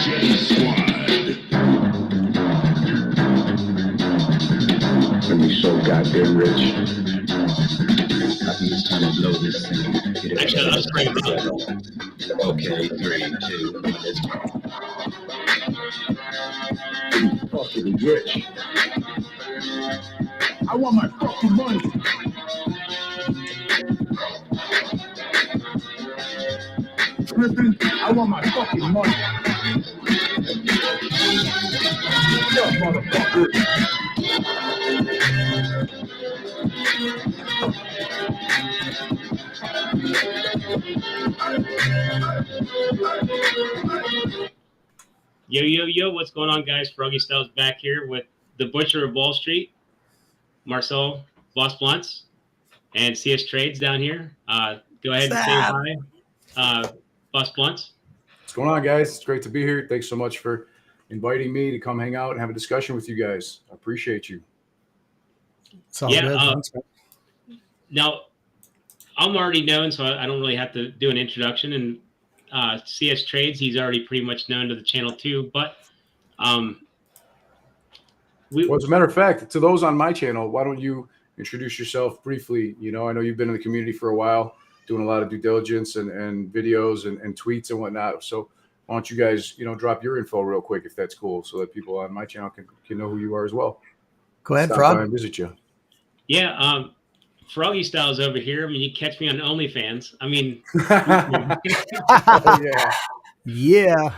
And we so goddamn rich. I think it's time to blow this thing. Get it together. Okay, 3, 2, 1, let's go. Fucking rich. I want my fucking money. Tripping, I want my fucking money. Yo, motherfucker. Yo, what's going on, guys? Froggy Styles back here with the Butcher of Wall Street, Marcel, Boss Blunts, and CS Trades down here. Go ahead and say hi, Boss Blunts. What's going on, guys? It's great to be here. Thanks so much for inviting me to come hang out and have a discussion with you guys. I appreciate you. It's all good. Now, I'm already known, so I don't really have to do an introduction. And CS Trades, he's already pretty much known to the channel too. But well, as a matter of fact, to those on my channel, why don't you introduce yourself briefly? You know, I know you've been in the community for a while, doing a lot of due diligence and videos and tweets and whatnot. So why don't you guys, drop your info real quick, if that's cool, so that people on my channel can know who you are as well. Go ahead, Stop Frog. by and visit you. Yeah, Froggy Styles over here. I mean, you catch me on OnlyFans. I mean, Oh, Yeah.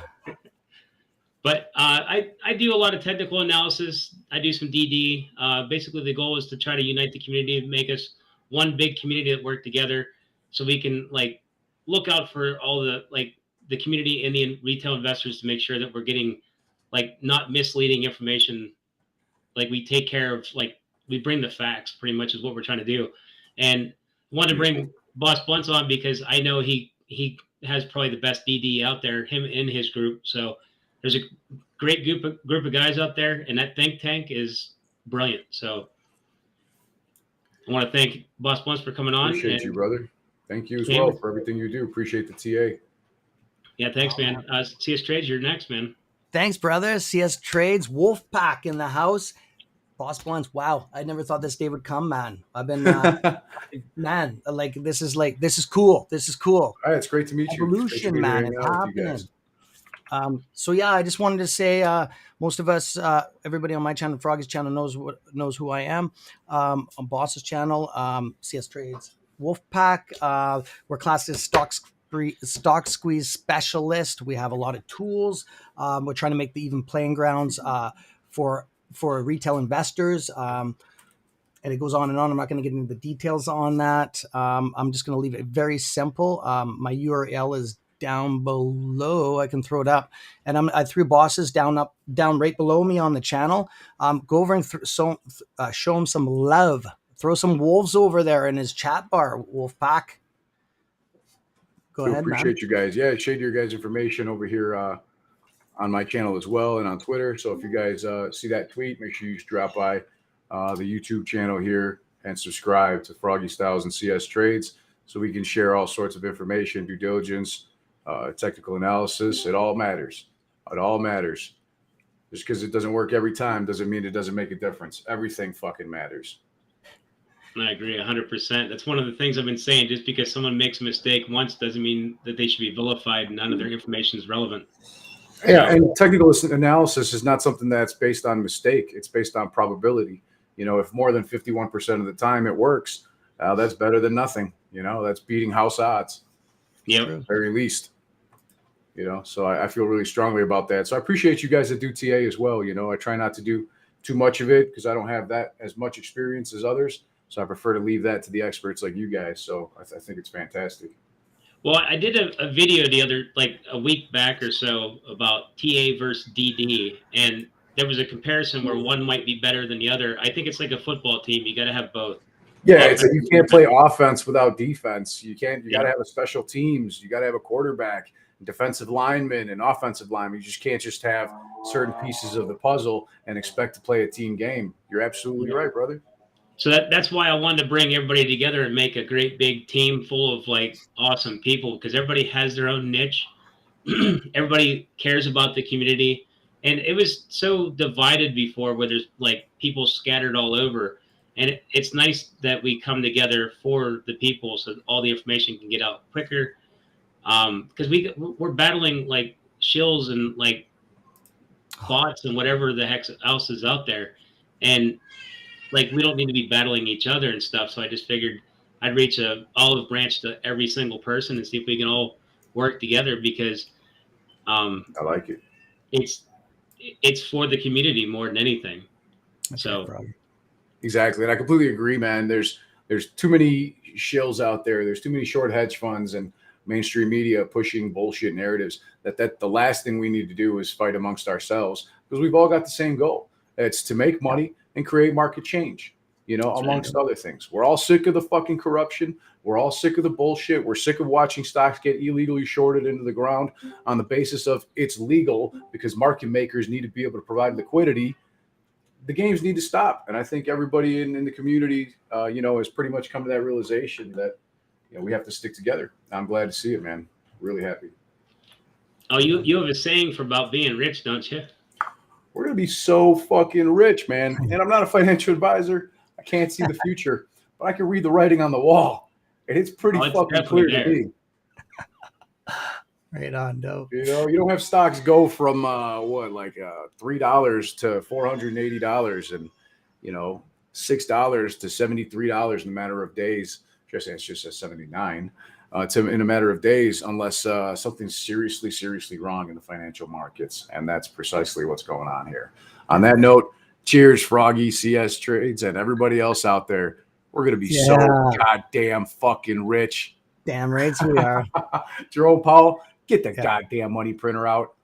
But I do a lot of technical analysis. I do some DD. Basically, the goal is to try to unite the community and make us one big community that work together, so we can look out for all the community and the retail investors to make sure that we're getting not misleading information. We take care of we bring the facts, pretty much is what we're trying to do. And I wanted to bring Boss Blunts on because I know he has probably the best DD out there, him and his group. So there's a great group of guys out there, and that think tank is brilliant. So I want to thank Boss Blunts for coming on. Appreciate you, brother. Thank you as well for everything you do. Appreciate the TA. Yeah, thanks, man. CS Trades, you're next, man. Thanks, brother. CS Trades, Wolfpack in the house. Boss Blunts, wow. I never thought this day would come, man. I've been, man, this is cool. This is cool. All right, it's great to meet you. Evolution, man, it's happening. So yeah, I just wanted to say, most of us, everybody on my channel, Froggy's channel knows who I am. On Boss's channel, CS Trades, Wolfpack. We're classed as stock squeeze specialist. We have a lot of tools. We're trying to make the even playing grounds for retail investors. And it goes on and on. I'm not going to get into the details on that. I'm just going to leave it very simple. My URL is down below. I can throw it up, and I threw Bosses down right below me on the channel. Go over and show him some love. Throw some wolves over there in his chat bar, Wolfpack. Go ahead, appreciate you guys. Yeah, share your guys' information over here on my channel as well and on Twitter. So if you guys see that tweet, make sure you just drop by the YouTube channel here and subscribe to Froggy Styles and CS Trades, so we can share all sorts of information, due diligence, technical analysis. It all matters. It all matters. Just because it doesn't work every time doesn't mean it doesn't make a difference. Everything fucking matters. I agree 100%. That's one of the things I've been saying. Just because someone makes a mistake once doesn't mean that they should be vilified and none of their information is relevant. Yeah, and technical analysis is not something that's based on mistake. It's based on probability. If more than 51% of the time it works, that's better than nothing. That's beating house odds. Yeah, at the very least. So I feel really strongly about that. So I appreciate you guys that do TA as well. I try not to do too much of it because I don't have that as much experience as others. So I prefer to leave that to the experts like you guys. So I think it's fantastic. Well, I did a video a week back or so about TA versus DD, and there was a comparison where one might be better than the other. I think it's like a football team. You got to have both. Yeah, you can't play offense without defense. You got to have a special teams. You got to have a quarterback, defensive lineman, and offensive lineman. You just can't just have certain pieces of the puzzle and expect to play a team game. You're absolutely right, brother. So that's why I wanted to bring everybody together and make a great big team full of awesome people, because everybody has their own niche. everybody cares about the community. And it was so divided before where there's like people scattered all over. And it's nice that we come together for the people so all the information can get out quicker. Because we're battling like shills and like bots and whatever the heck else is out there. And like we don't need to be battling each other and stuff. So I just figured I'd reach a olive branch to every single person and see if we can all work together because I like it. It's for the community more than anything. That's so right, Exactly. And I completely agree, man. There's too many shills out there. There's too many short hedge funds and mainstream media pushing bullshit narratives that the last thing we need to do is fight amongst ourselves because we've all got the same goal. It's to make money and create market change, amongst other things. We're all sick of the fucking corruption. We're all sick of the bullshit. We're sick of watching stocks get illegally shorted into the ground on the basis of it's legal because market makers need to be able to provide liquidity. The games need to stop. And I think everybody in the community, has pretty much come to that realization that, we have to stick together. I'm glad to see it, man. Really happy. Oh, you have a saying for about being rich, don't you? We're going to be so fucking rich, man. And I'm not a financial advisor. I can't see the future, but I can read the writing on the wall. And it's pretty fucking clear to me. Right on, dope. You don't have stocks go from $3 to $480 and $6 to $73 in a matter of days. It's just at 79 in a matter of days, unless something's seriously wrong in the financial markets, and that's precisely what's going on here. On that note, cheers, Froggy, CS Trades, and everybody else out there. We're gonna be so goddamn fucking rich. Damn rights we are. Jerome Powell, get the goddamn money printer out.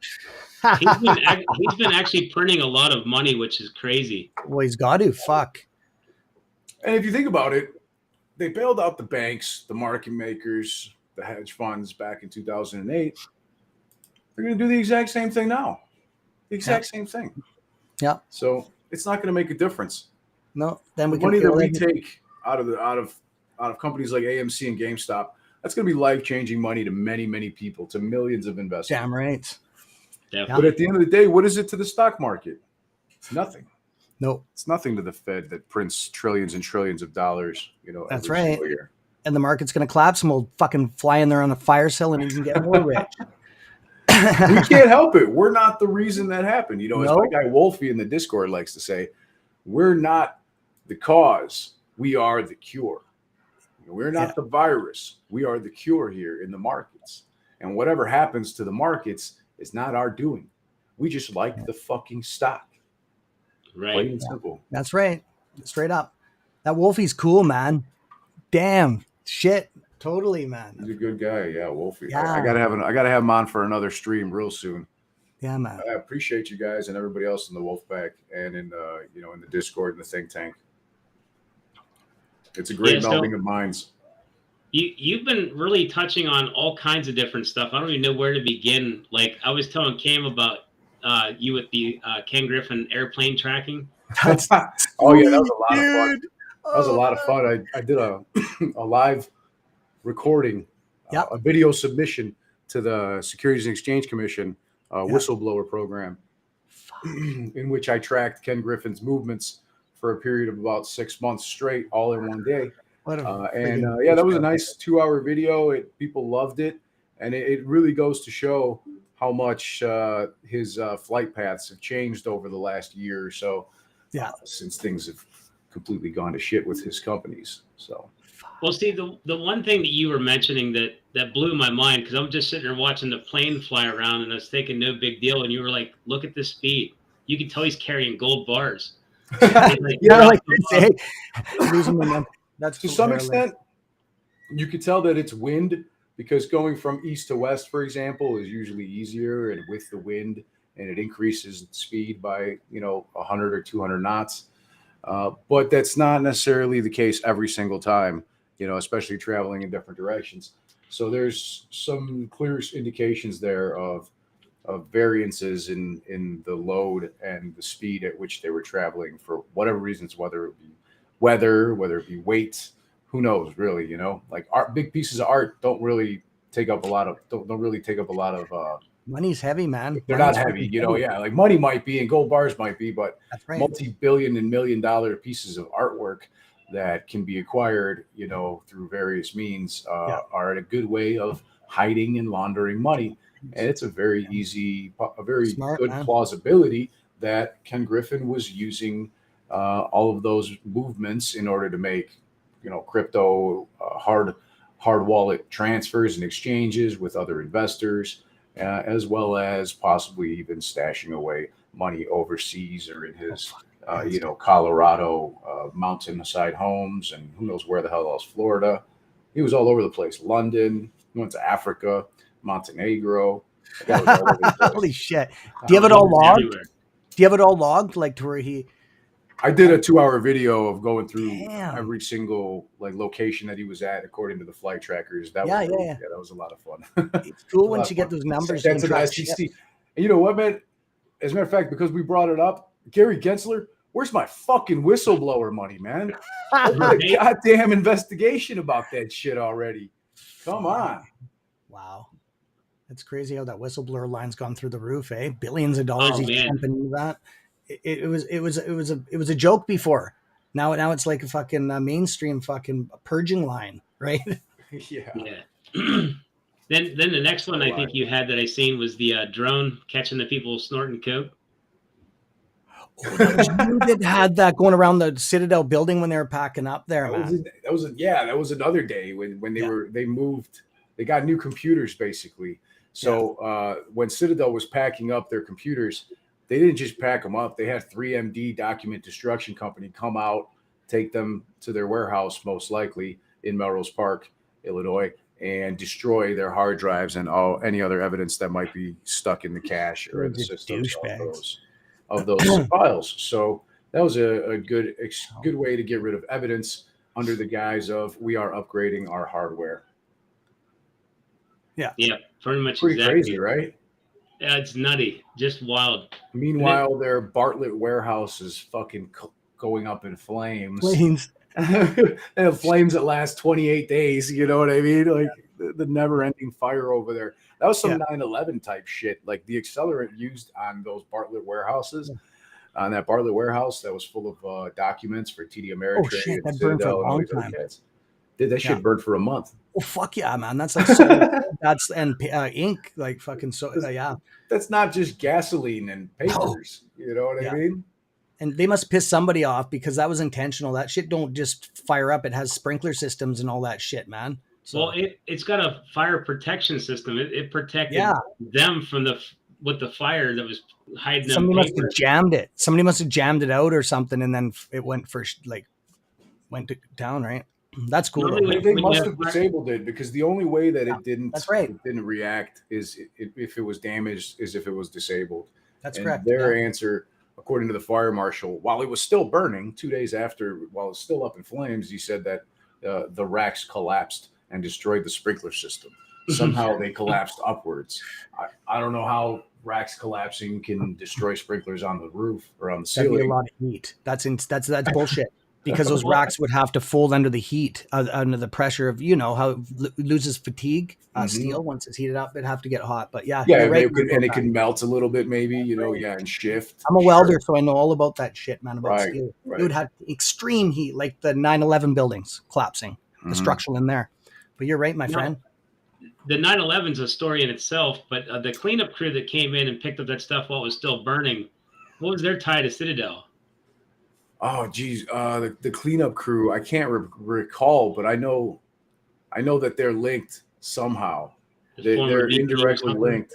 He's been actually printing a lot of money, which is crazy. Well, he's got to. Fuck. And if you think about it, they bailed out the banks, the market makers, the hedge funds back in 2008. They're going to do the exact same thing now. The exact same thing. Yeah. So it's not going to make a difference. No. Then we the money that we take out of companies like AMC and GameStop, that's going to be life-changing money to many, many people, to millions of investors. Damn right. Definitely. But at the end of the day, what is it to the stock market? It's nothing. No, it's nothing to the Fed that prints trillions and trillions of dollars. That's right. And the market's going to collapse, and we'll fucking fly in there on a fire sale and even get more rich. We can't help it. We're not the reason that happened. As my guy Wolfie in the Discord likes to say, we're not the cause. We are the cure. We're not the virus. We are the cure here in the markets. And whatever happens to the markets is not our doing. We just like the fucking stock. Right. Plain and simple. That's right. Straight up. That Wolfie's cool, man. Damn. Shit. Totally, man. He's a good guy. Yeah, Wolfie. Yeah. I gotta have him on for another stream real soon. Yeah, man. I appreciate you guys and everybody else in the Wolfpack and in in the Discord and the think tank. It's a great melding of minds. You've been really touching on all kinds of different stuff. I don't even know where to begin. Like I was telling Cam about you with the Ken Griffin airplane tracking. Oh yeah, that was a lot of fun. That was a lot of fun. I did a live recording, a video submission to the Securities and Exchange Commission whistleblower program, in which I tracked Ken Griffin's movements for a period of about 6 months straight, all in one day. That was a nice 2-hour video. People loved it, and it really goes to show how much his flight paths have changed over the last year or so. Since things have completely gone to shit with his companies. So, well, see, the one thing that you were mentioning that blew my mind, because I'm just sitting there watching the plane fly around, and I was thinking no big deal, and you were like, look at this speed. You can tell he's carrying gold bars. That's to some extent, you could tell that it's wind, because going from east to west, for example, is usually easier, and with the wind, and it increases speed by 100 or 200 knots. But that's not necessarily the case every single time, especially traveling in different directions. So there's some clear indications there of variances in the load and the speed at which they were traveling for whatever reasons, whether it be weather, whether it be weight, who knows, really. Like big pieces of art don't really take up a lot of Money's heavy, man. They're Money's not heavy, freaking you know. Yeah, like money might be, and gold bars might be, but That's right. multi-billion and $1 million pieces of artwork that can be acquired, you know, through various means, are a good way of hiding and laundering money. And it's a very Smart, good man. plausibility that Ken Griffin was using all of those movements in order to make, you know, crypto hard wallet transfers and exchanges with other investors, as well as possibly even stashing away money overseas or in his, you know, Colorado mountainside homes, and who knows where the hell else, Florida. He was all over the place. London, he went to Africa, Montenegro. That was all over the place. Holy shit. Do you have it all logged? Everywhere. Do you have it all logged? Like to where he I did a 2-hour video of going through Damn. every single like location that he was at according to the flight trackers. That Yeah, was really, yeah. that was a lot of fun. It's cool A lot once of you get fun. those numbers. That's you an can track SEC. shit. And you know what, man? As a matter of fact, because we brought it up, Gary Gensler, where's my fucking whistleblower money, man? I did a goddamn investigation about that shit already. Come on. Wow. It's crazy how that whistleblower line's gone through the roof, eh? Billions of dollars he's pumping into that. It was a joke before. Now it's like a fucking mainstream fucking purging line, right? Yeah. Then the next one I think you had that I seen was the drone catching the people snorting coke. Oh, that was you that had that going around the Citadel building when they were packing up there, That was another day when they moved. They got new computers basically. So when Citadel was packing up their computers, they didn't just pack them up. They had 3MD Document Destruction Company come out, take them to their warehouse, most likely in Melrose Park, Illinois, and destroy their hard drives and any other evidence that might be stuck in the cache or in the systems of those files. So that was a good way to get rid of evidence under the guise of we are upgrading our hardware. Yeah, pretty much. Pretty exactly. crazy, right? Yeah, it's nutty, just wild. Meanwhile, their Bartlett warehouse is fucking going up in flames. And flames that last 28 days. You know what I mean? Like the never-ending fire over there. That was some 9/11 type shit. Like the accelerant used on those Bartlett warehouses, on that Bartlett warehouse that was full of documents for TD Ameritrade. Oh shit, that burned for a long time. Did that shit burn for a month? Oh fuck yeah, man! That's like ink, like fucking yeah. That's not just gasoline and papers. No. You know what I mean? And they must piss somebody off because that was intentional. That shit don't just fire up; it has sprinkler systems and all that shit, man. So, well, it's got a fire protection system. It protected them from the fire that was hiding. Somebody must have jammed it. Somebody must have jammed it out or something, and then it went down, right? That's cool. They must have disabled it because the only way that it didn't react is if it was damaged, is if it was disabled. That's correct. Their answer, according to the fire marshal, while it was still burning 2 days after, while it's still up in flames, he said that the racks collapsed and destroyed the sprinkler system. Somehow they collapsed upwards. I don't know how racks collapsing can destroy sprinklers on the roof or on the ceiling. That'd be a lot of heat. That's bullshit. Because those racks would have to fold under the heat, under the pressure of, you know, how it loses fatigue. Steel, once it's heated up, it'd have to get hot. But it can melt a little bit, maybe, you know, and shift. I'm a welder, so I know all about that shit, man, about steel. It would have extreme heat, like the 9/11 buildings collapsing, the structural in there. But you're right, my friend. The 9/11 is a story in itself, but the cleanup crew that came in and picked up that stuff while it was still burning, what was their tie to Citadel? Oh, geez, the cleanup crew. I can't recall, but I know that they're linked somehow. They're indirectly linked.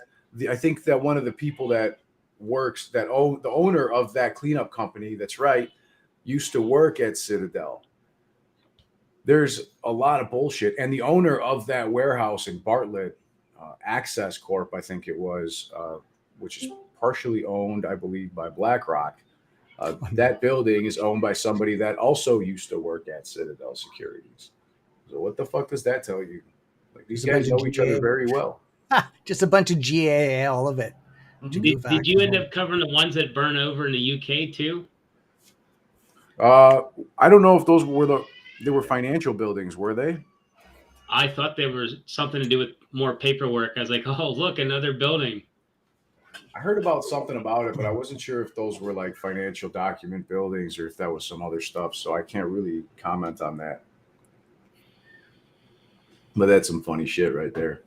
I think that one of the people that works, the owner of that cleanup company, that's right, used to work at Citadel. There's a lot of bullshit. And the owner of that warehouse in Bartlett, Access Corp, I think it was, which is partially owned, I believe, by BlackRock. That building is owned by somebody that also used to work at Citadel Securities. So what the fuck does that tell you? Like, these guys know each other very well. Just a bunch of GAA, all of it. Did you end up covering the ones that burn over in the UK too? I don't know if those were financial buildings, were they? I thought they were something to do with more paperwork. I was like, oh, look, another building. I heard about something about it, but I wasn't sure if those were like financial document buildings or if that was some other stuff. So I can't really comment on that. But that's some funny shit right there.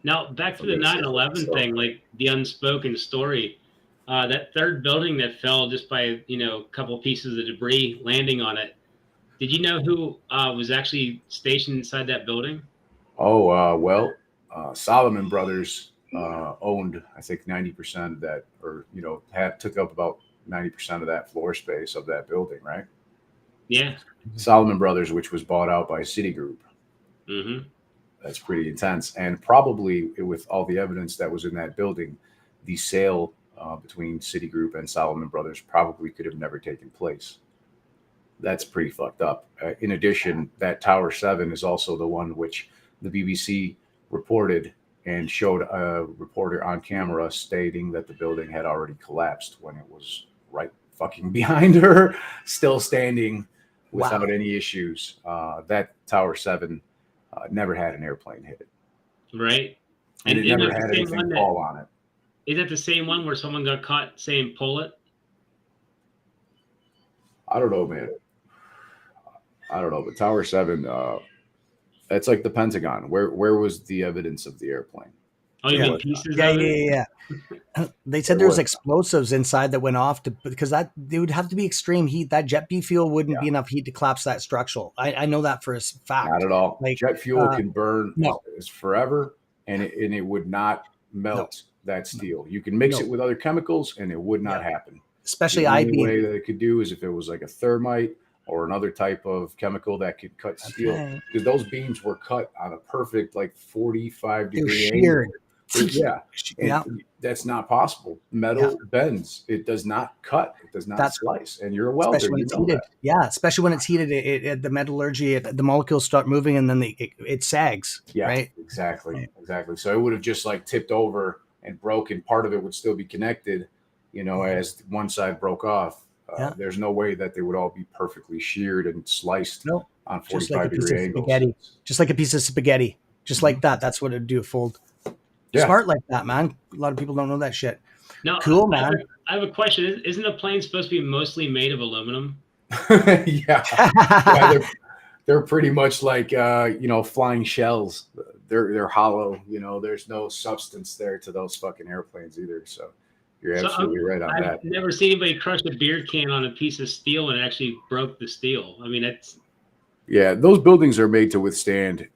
Now, back to the 9/11 thing, like the unspoken story. That third building that fell just by, a couple pieces of debris landing on it. Did you know who was actually stationed inside that building? Oh, well, Solomon Brothers owned, I think, 90% of that, or, took up about 90% of that floor space of that building, right? Yeah. Solomon Brothers, which was bought out by Citigroup. Mm-hmm. That's pretty intense. And probably with all the evidence that was in that building, the sale between Citigroup and Solomon Brothers probably could have never taken place. That's pretty fucked up. In addition, that Tower 7 is also the one which the BBC reported and showed a reporter on camera stating that the building had already collapsed when it was right fucking behind her, still standing without any issues. That Tower 7 never had an airplane hit it. Right. And it never had anything fall on it. Is that the same one where someone got caught saying pull it? I don't know, man. I don't know, but Tower 7, that's like the Pentagon. Where was the evidence of the airplane? Oh, you mean pieces? Yeah. They said there was explosives inside that went off because that there would have to be extreme heat. That jet fuel wouldn't be enough heat to collapse that structural. I know that for a fact. Not at all. Like, jet fuel can burn forever, and it would not melt that steel. You can mix it with other chemicals, and it would not happen. Especially the only way that it could do is if it was like a thermite or another type of chemical that could cut steel, because those beams were cut on a perfect 45-degree angle. That's not possible. Metal bends. It does not cut. It does not slice. And you're a welder. Especially when it's heated. Yeah, especially when it's heated. The metallurgy, the molecules start moving, and then it sags. Yeah, right? Exactly. So it would have just tipped over and broken. Part of it would still be connected, as one side broke off. There's no way that they would all be perfectly sheared and sliced on 45-degree angles. Just like a piece of spaghetti. Just like that. That's what it'd do, fold. Smart like that, man. A lot of people don't know that shit. No, cool, man. I have a question. Isn't a plane supposed to be mostly made of aluminum? They're pretty much like flying shells. They're hollow. There's no substance there to those fucking airplanes either. So you're absolutely right on that. I've never seen anybody crush a beer can on a piece of steel and it actually broke the steel. I mean, that's those buildings are made to withstand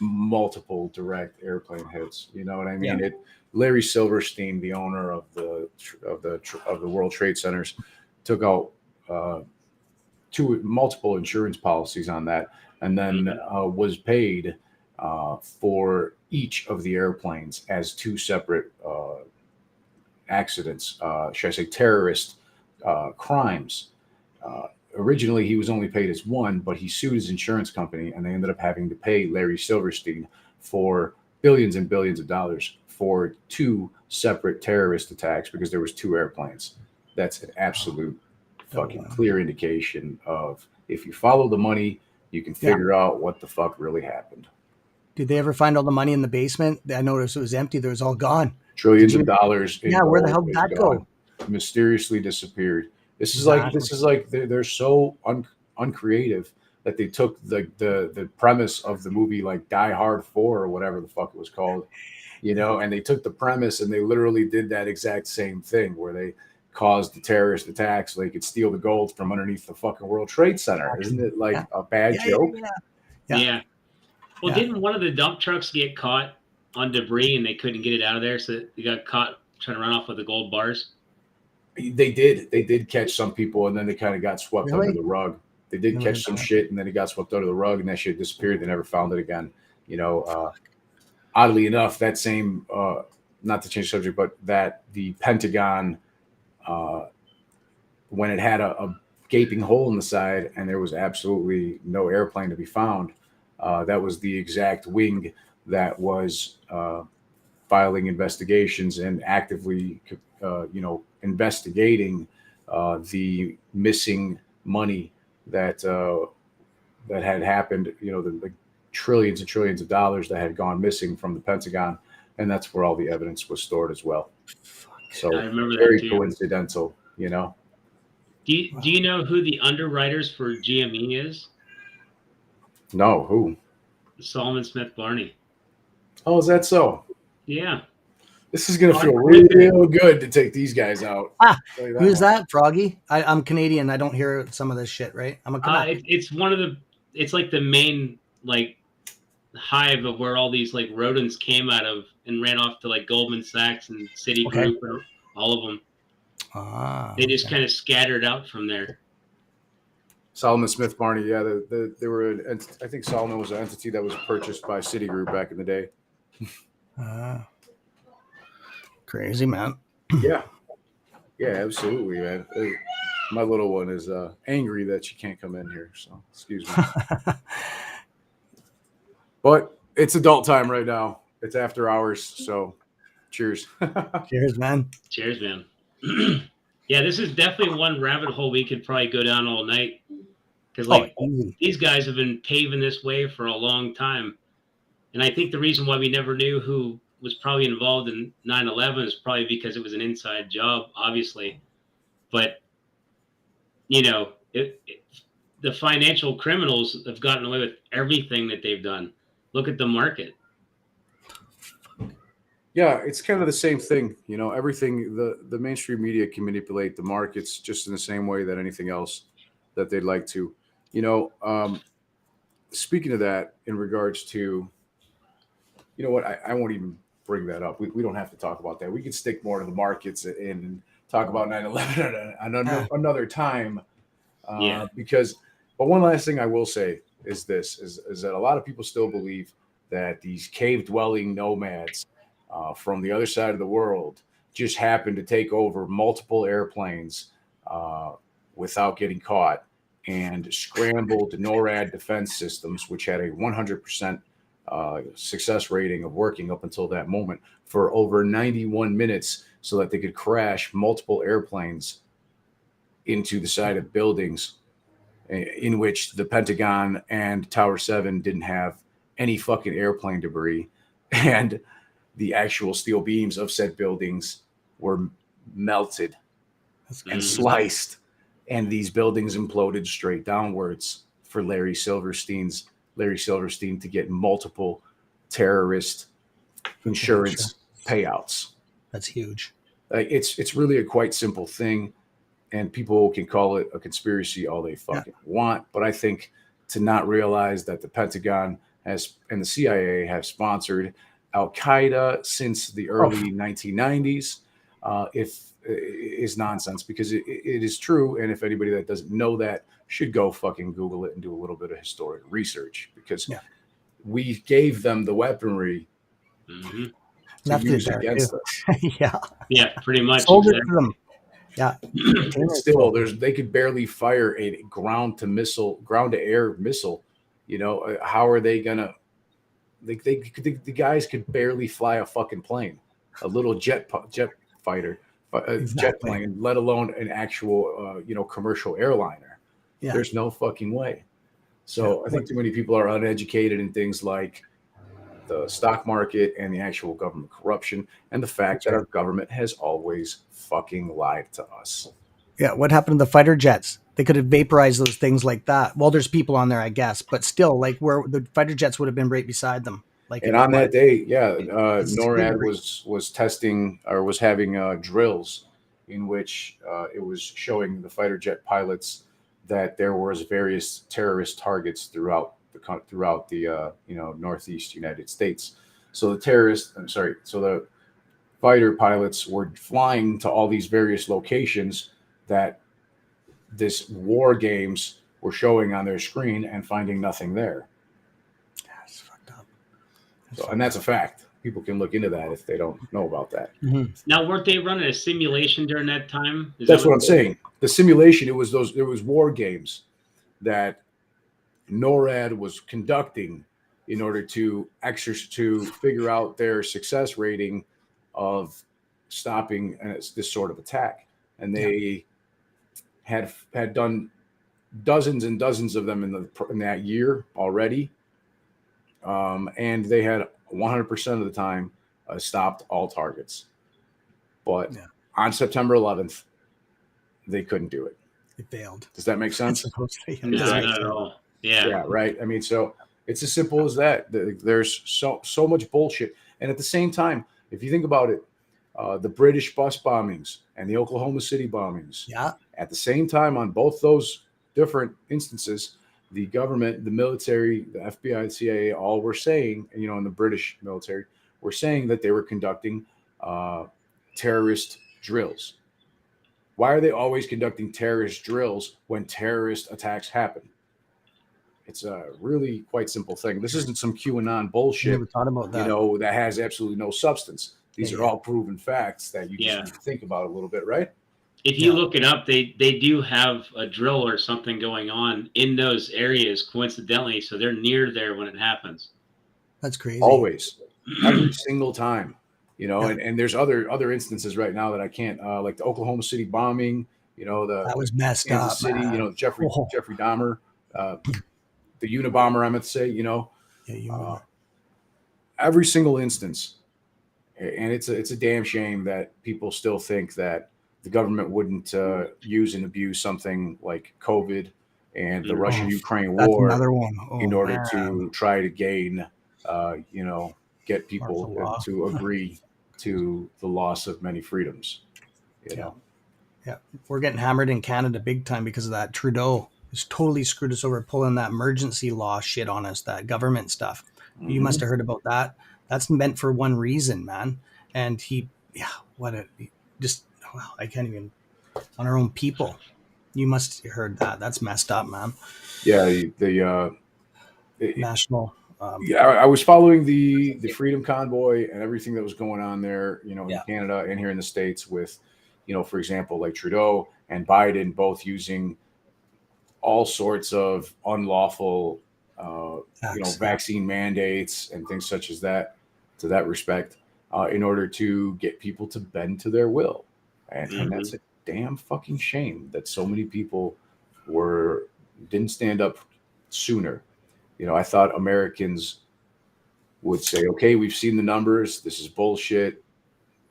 multiple direct airplane hits. You know what I mean? Larry Silverstein, the owner of the World Trade Centers, took out multiple insurance policies on that, and then was paid for each of the airplanes as two separate accidents. Should I say terrorist crimes? Originally, he was only paid as one, but he sued his insurance company, and they ended up having to pay Larry Silverstein for billions and billions of dollars for two separate terrorist attacks because there was two airplanes. That's an absolute fucking clear indication of if you follow the money, you can figure out what the fuck really happened. Did they ever find all the money in the basement? I noticed it was empty. There was all gone. Trillions of dollars. Where the hell did that go? Mysteriously disappeared. This is like they're so uncreative that they took the premise of the movie like Die Hard 4 or whatever the fuck it was called, and they took the premise and they literally did that exact same thing where they caused the terrorist attacks so they could steal the gold from underneath the fucking World Trade Center. Isn't it like a bad joke? Yeah. Well, didn't one of the dump trucks get caught on debris and they couldn't get it out of there, so they got caught trying to run off with the gold bars? They did catch some people, and then they kind of got swept under the rug. They did catch some shit, and then it got swept under the rug, and that shit disappeared. They never found it again. Oddly enough, that same, not to change the subject, but that the Pentagon, when it had a gaping hole in the side and there was absolutely no airplane to be found, that was the exact wing that was filing investigations and actively, investigating the missing money that had happened. The trillions and trillions of dollars that had gone missing from the Pentagon and that's where all the evidence was stored as well. So I remember that very too. coincidental, you know. Do you know who the underwriters for GME is? No, who? Solomon Smith Barney. Oh, is that so? Yeah. This is gonna feel real good to take these guys out. Who's that, Froggy? I'm Canadian. I don't hear some of this shit, right? I'm a Canuck. It's one of the. It's like the main like hive of where all these like rodents came out of and ran off to like Goldman Sachs and Citigroup and all of them. They just kind of scattered out from there. Solomon Smith Barney, yeah, they were. I think Solomon was an entity that was purchased by Citigroup back in the day. Crazy, man. Yeah, absolutely, man. My little one is angry that she can't come in here, so excuse me. But it's adult time right now. It's after hours, so cheers. Cheers, man. Cheers, man. Yeah, this is definitely one rabbit hole we could probably go down all night. Because these guys have been paving this way for a long time. And I think the reason why we never knew who was probably involved in 9/11 is probably because it was an inside job, obviously. But, you know, the financial criminals have gotten away with everything that they've done. Look at the market. Yeah, it's kind of the same thing. You know, everything, the mainstream media can manipulate the markets just in the same way that anything else that they'd like to. You know, speaking of that, in regards to, you know what, I won't even bring that up. We don't have to talk about that. We can stick more to the markets and talk about 9/11 another time. Because, but one last thing I will say is this, is that a lot of people still believe that these cave-dwelling nomads from the other side of the world just happened to take over multiple airplanes without getting caught and scrambled NORAD defense systems, which had a 100% success rating of working up until that moment for over 91 minutes so that they could crash multiple airplanes into the side of buildings in which the Pentagon and Tower 7 didn't have any fucking airplane debris. And the actual steel beams of said buildings were melted and sliced. And these buildings imploded straight downwards for Larry Silverstein to get multiple terrorist insurance payouts. That's huge. It's really a quite simple thing, and people can call it a conspiracy all they fucking want. But I think to not realize that the Pentagon has and the CIA have sponsored Al Qaeda since the early 1990s, is nonsense, because it is true. And if anybody that doesn't know that should go fucking Google it and do a little bit of historic research, because we gave them the weaponry to use against us. Yeah, pretty much. Sold it to them. Yeah. Still, they could barely fire a ground to air missile. You know, how are they gonna? The guys could barely fly a fucking plane, a little jet fighter, jet plane, let alone an actual commercial airliner. Yeah. There's no fucking way. So I think too many people are uneducated in things like the stock market and the actual government corruption and the fact that our government has always fucking lied to us. Yeah, what happened to the fighter jets? They could have vaporized those things like that. Well, there's people on there, I guess, but still, like, where the fighter jets would have been right beside them. Like, and on that day, NORAD was testing or was having drills in which it was showing the fighter jet pilots that there was various terrorist targets throughout the Northeast United States. So the fighter pilots were flying to all these various locations that this war games were showing on their screen and finding nothing there. That's fucked up. And that's a fact. People can look into that if they don't know about that. Mm-hmm. Now, weren't they running a simulation during that time? That's what I'm saying. The simulation, it was war games that NORAD was conducting in order to figure out their success rating of stopping this sort of attack. And they had done dozens and dozens of them in that year already. And they had 100% of the time stopped all targets. But Yeah. on September 11th, they couldn't do it. It failed. Does that make sense? Supposedly. No, not at all. Yeah, right. I mean, so it's as simple as that. There's so much bullshit. And at the same time, if you think about it, the British bus bombings and the Oklahoma City bombings, Yeah. at the same time, on both those different instances, the government, the military, the FBI, the CIA, all were saying, you know, in the British military, were saying that they were conducting terrorist drills. Why are they always conducting terrorist drills when terrorist attacks happen? It's a really quite simple thing. This isn't some QAnon bullshit, Never thought about that. you know, that has absolutely no substance. These are all proven facts that you just Yeah. need to think about a little bit, right? If you look it up, they do have a drill or something going on in those areas coincidentally, so they're near there when it happens. That's crazy. Always, every single time, you know. Yeah. And there's other instances right now that I can't, like the Oklahoma City bombing, you know, That was messed Kansas up, City, man. you know, Jeffrey Dahmer, the Unabomber, I meant to say, you know, every single instance. And it's a damn shame that people still think that the government wouldn't use and abuse something like COVID and the Russia-Ukraine war another one. in order to try to gain, you know, get people to agree to the loss of many freedoms. You know? Yeah, we're getting hammered in Canada big time because of that. Trudeau has totally screwed us over, pulling that emergency law shit on us, that government stuff. Mm-hmm. You must have heard about that. That's meant for one reason, man. And I can't even, on our own people. You must have heard that. That's messed up, man. Yeah, the national. I was following the Freedom Convoy and everything that was going on there, you know, in Canada and here in the States with, you know, for example, like Trudeau and Biden both using all sorts of unlawful, you know, vaccine mandates and things such as that, to that respect, in order to get people to bend to their will. And that's a damn fucking shame that so many people didn't stand up sooner. You know, I thought Americans would say, okay, we've seen the numbers. This is bullshit.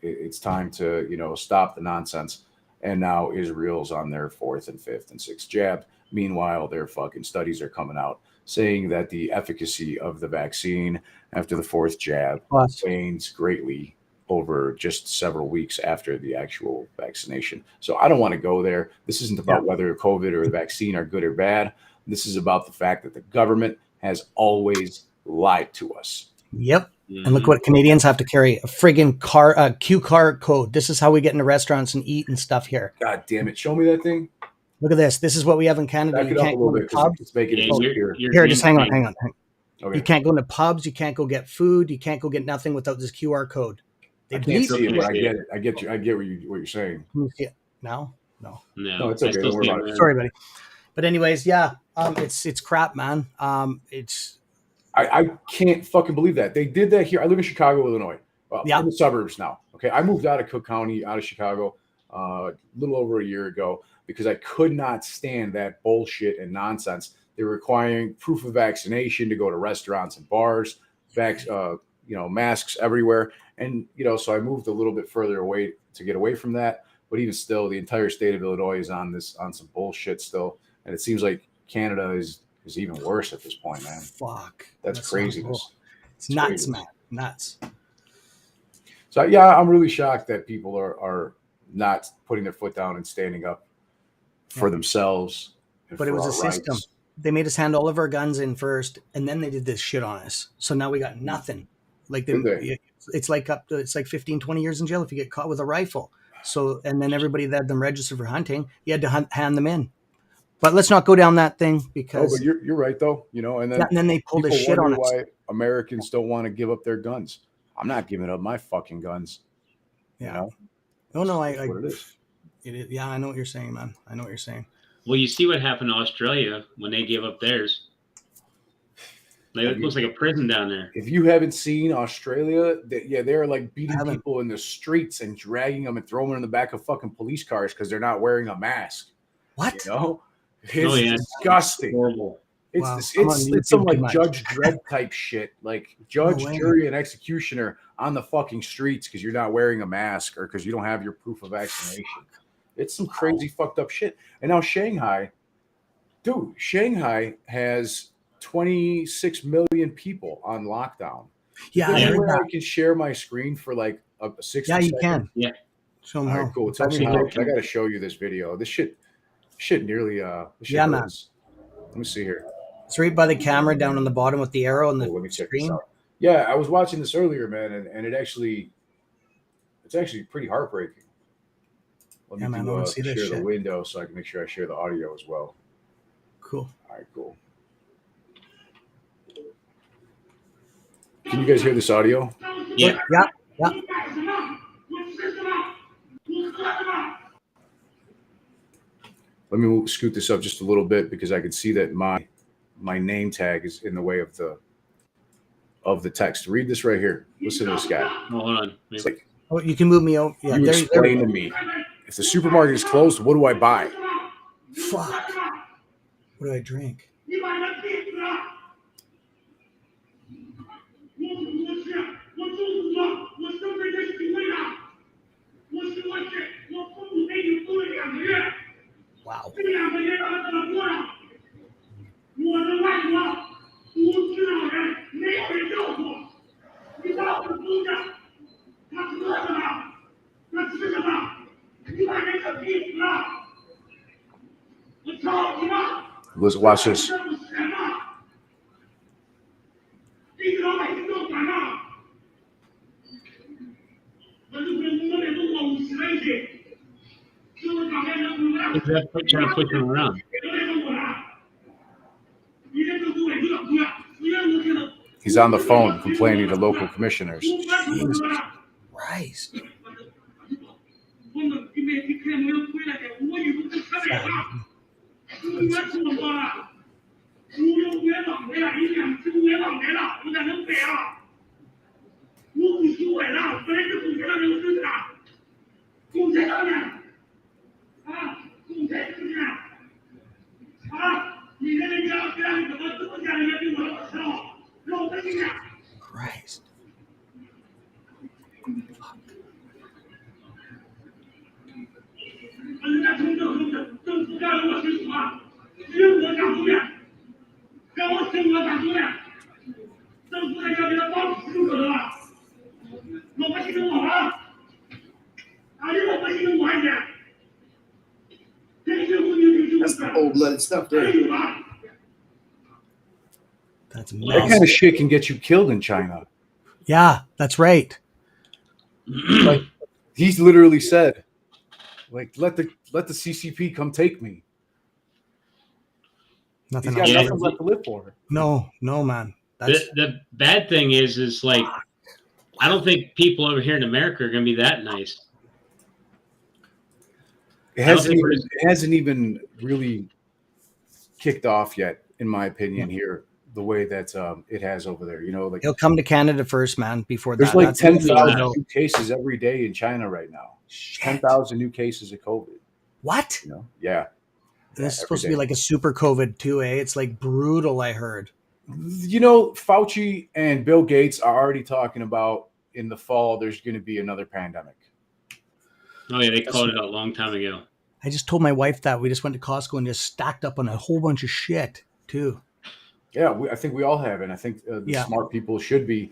It's time to, you know, stop the nonsense. And now Israel's on their 4th and 5th and 6th jab. Meanwhile, their fucking studies are coming out saying that the efficacy of the vaccine after the 4th jab wanes greatly over just several weeks after the actual vaccination. So I don't want to go there. This isn't about whether COVID or the vaccine are good or bad. This is about the fact that the government has always lied to us. Yep. And look what Canadians have to carry, a friggin' QR code. This is how we get into restaurants and eat and stuff here. God damn it. Show me that thing. Look at this. This is what we have in Canada. Back it up a little bit because it's making it here. Here, just hang on. Okay. You can't go into pubs. You can't go get food. You can't go get nothing without this QR code. I can't see it, but I get it. I get you. I get what you're saying. Can you see it now? No, it's okay. Don't worry about it. Sorry, buddy. But anyways, it's crap, man. I can't fucking believe that they did that here. I live in Chicago, Illinois. I'm in the suburbs now. Okay, I moved out of Cook County, out of Chicago, a little over a year ago because I could not stand that bullshit and nonsense. They're requiring proof of vaccination to go to restaurants and bars, masks everywhere, and so I moved a little bit further away to get away from that. But even still, the entire state of Illinois is on some bullshit still, and it seems like Canada is even worse at this point, man. Fuck. That's craziness. Cool. It's nuts, crazy. Man. Nuts. So yeah, I'm really shocked that people are not putting their foot down and standing up for themselves. But it was a system. Rights. They made us hand all of our guns in first, and then they did this shit on us. So now we got nothing. Like it's like 15, 20 years in jail if you get caught with a rifle. So, and then everybody that had them registered for hunting, you had to hand them in. But let's not go down that thing because. Oh, but you're right though, and then they pulled this shit on us. Why Americans don't want to give up their guns? I'm not giving up my fucking guns. Yeah. No, I what it is. Yeah, I know what you're saying, man. I know what you're saying. Well, you see what happened to Australia when they gave up theirs. It looks like a prison down there. If you haven't seen Australia, they're like beating people in the streets and dragging them and throwing them in the back of fucking police cars because they're not wearing a mask. What? It's disgusting. Horrible. It's some like Judge Dredd type shit, like judge, jury, and executioner on the fucking streets because you're not wearing a mask or because you don't have your proof of vaccination. It's some crazy fucked up shit. And now Shanghai has 26 million people on lockdown. Yeah, I heard that. I can share my screen for like a 60 Yeah, you seconds. can. Yeah. All right, cool. Tell me how. I got to show you this video. This shit nearly. This shit man. hurts. Let me see here. It's right by the camera down on the bottom with the arrow and the Let me check this screen. out. Yeah, I was watching this earlier, man, and it's actually pretty heartbreaking. Let me share the window so I can make sure I share the audio as well. Cool. All right, cool. Can you guys hear this audio? Yeah. Yeah. Let me scoot this up just a little bit because I can see that my name tag is in the way of the text. Read this right here. Listen to this guy. Hold on. It's like, you can move me over. Yeah, you explain to me, if the supermarket is closed, what do I buy? Fuck. What do I drink? Wow. Let's watch this. Trying to push him around. He's on the phone complaining to local commissioners. Jesus Christ. Christ. That's the cold-blooded stuff there. That's That amazing. kind of shit can get you killed in China. Yeah, that's right. Like he's literally said, like let the CCP come take me. Nothing He's got else. nothing left to live for. No, man. That's The bad thing is like, I don't think people over here in America are going to be that nice. It hasn't even really kicked off yet, in my opinion. Here, the way that it has over there, like he'll come to Canada first, man. Before there's that, like That's 10,000 no. new cases every day in China right now. Shit. 10,000 new cases of COVID. What? Yeah. This is supposed to be like a super COVID too, eh? It's like brutal. I heard. Fauci and Bill Gates are already talking about in the fall there's going to be another pandemic. Oh yeah, they called it a long time ago. I just told my wife that we just went to Costco and just stacked up on a whole bunch of shit too. Yeah, I think we all have, and I think the smart people should be,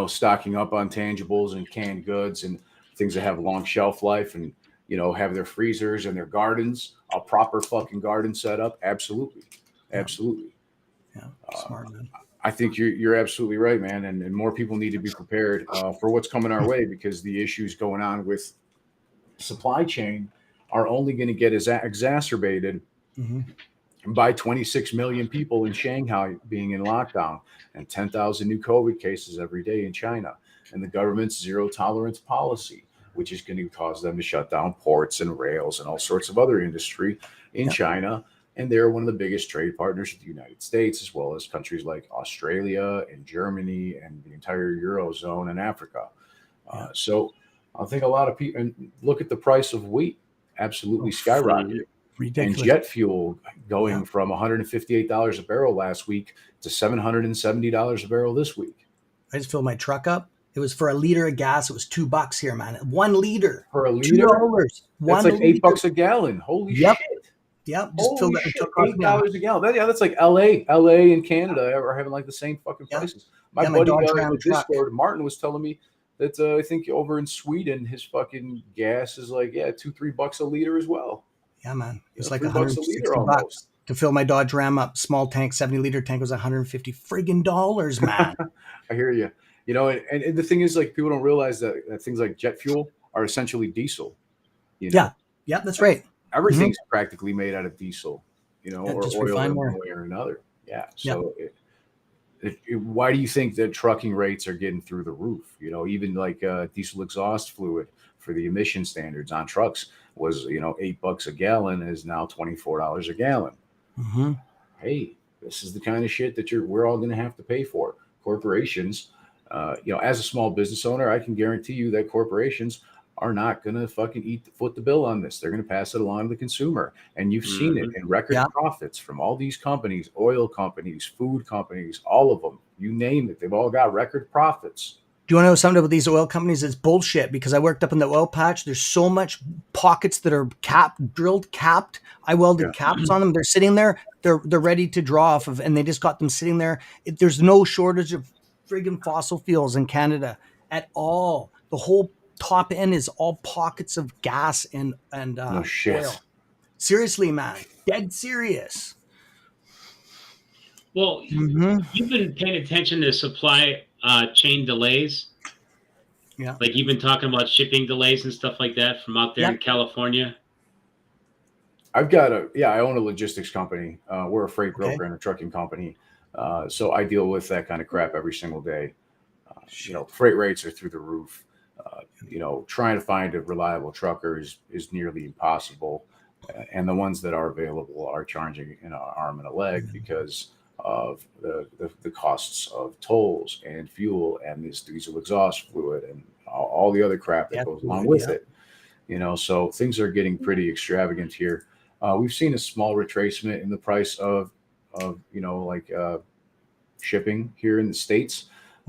stocking up on tangibles and canned goods and things that have long shelf life, and have their freezers and their gardens, a proper fucking garden set up. Absolutely. Yeah, smart man. I think you're absolutely right, man, and more people need to be prepared for what's coming our way, because the issues going on with supply chain are only going to get exacerbated by 26 million people in Shanghai being in lockdown and 10,000 new COVID cases every day in China, and the government's zero tolerance policy, which is going to cause them to shut down ports and rails and all sorts of other industry in China. And they're one of the biggest trade partners of the United States, as well as countries like Australia and Germany and the entire Eurozone and Africa. So I think a lot of people, and look at the price of wheat, absolutely skyrocketed. Ridiculous. And jet fuel going from $158 a barrel last week to $770 a barrel this week. I just filled my truck up. It was for a liter of gas. It was $2 here, man. 1 liter. For a $2. liter? That's One like liter. $8 a gallon. Holy Yep. shit. Yep. Just filled Holy it. shit. $8 a gallon. That's like LA and Canada are having like the same fucking prices. My buddy Dodge in Ram the truck. Discord, Martin, was telling me that I think over in Sweden, his fucking gas is like, $2-3 a liter as well. Yeah, man. It was like $3 $160 a liter almost. to fill my Dodge Ram up. Small tank, 70-liter tank was $150 friggin' dollars, man. I hear you. You know, and the thing is, like, people don't realize that things like jet fuel are essentially diesel. You know? Yeah, that's right. Everything's practically made out of diesel, you know, or just oil refined in more. one way or another. Yeah. So why do you think that trucking rates are getting through the roof? You know, even like diesel exhaust fluid for the emission standards on trucks was, $8 a gallon is now $24 a gallon. Mm-hmm. Hey, this is the kind of shit that we're all going to have to pay for. Corporations, as a small business owner, I can guarantee you that corporations are not going to fucking foot the bill on this. They're going to pass it along to the consumer. And you've seen it in record profits from all these companies, oil companies, food companies, all of them. You name it. They've all got record profits. Do you want to know something about these oil companies? It's bullshit, because I worked up in the oil patch. There's so much pockets that are capped. I welded caps on them. They're sitting there. They're ready to draw off of, and they just got them sitting there. There's no shortage of friggin' fossil fuels in Canada at all. The whole top end is all pockets of gas and No shit. oil. Seriously, man, dead serious. Well, you've been paying attention to supply chain delays. Yeah. Like you've been talking about shipping delays and stuff like that from out there in California. I've got I own a logistics company. We're a freight broker and a trucking company. So I deal with that kind of crap every single day. Freight rates are through the roof. Trying to find a reliable trucker is nearly impossible. And the ones that are available are charging an arm and a leg because of the costs of tolls and fuel and this diesel exhaust fluid and all the other crap that goes along with it. So things are getting pretty extravagant here. We've seen a small retracement in the price of shipping here in the States.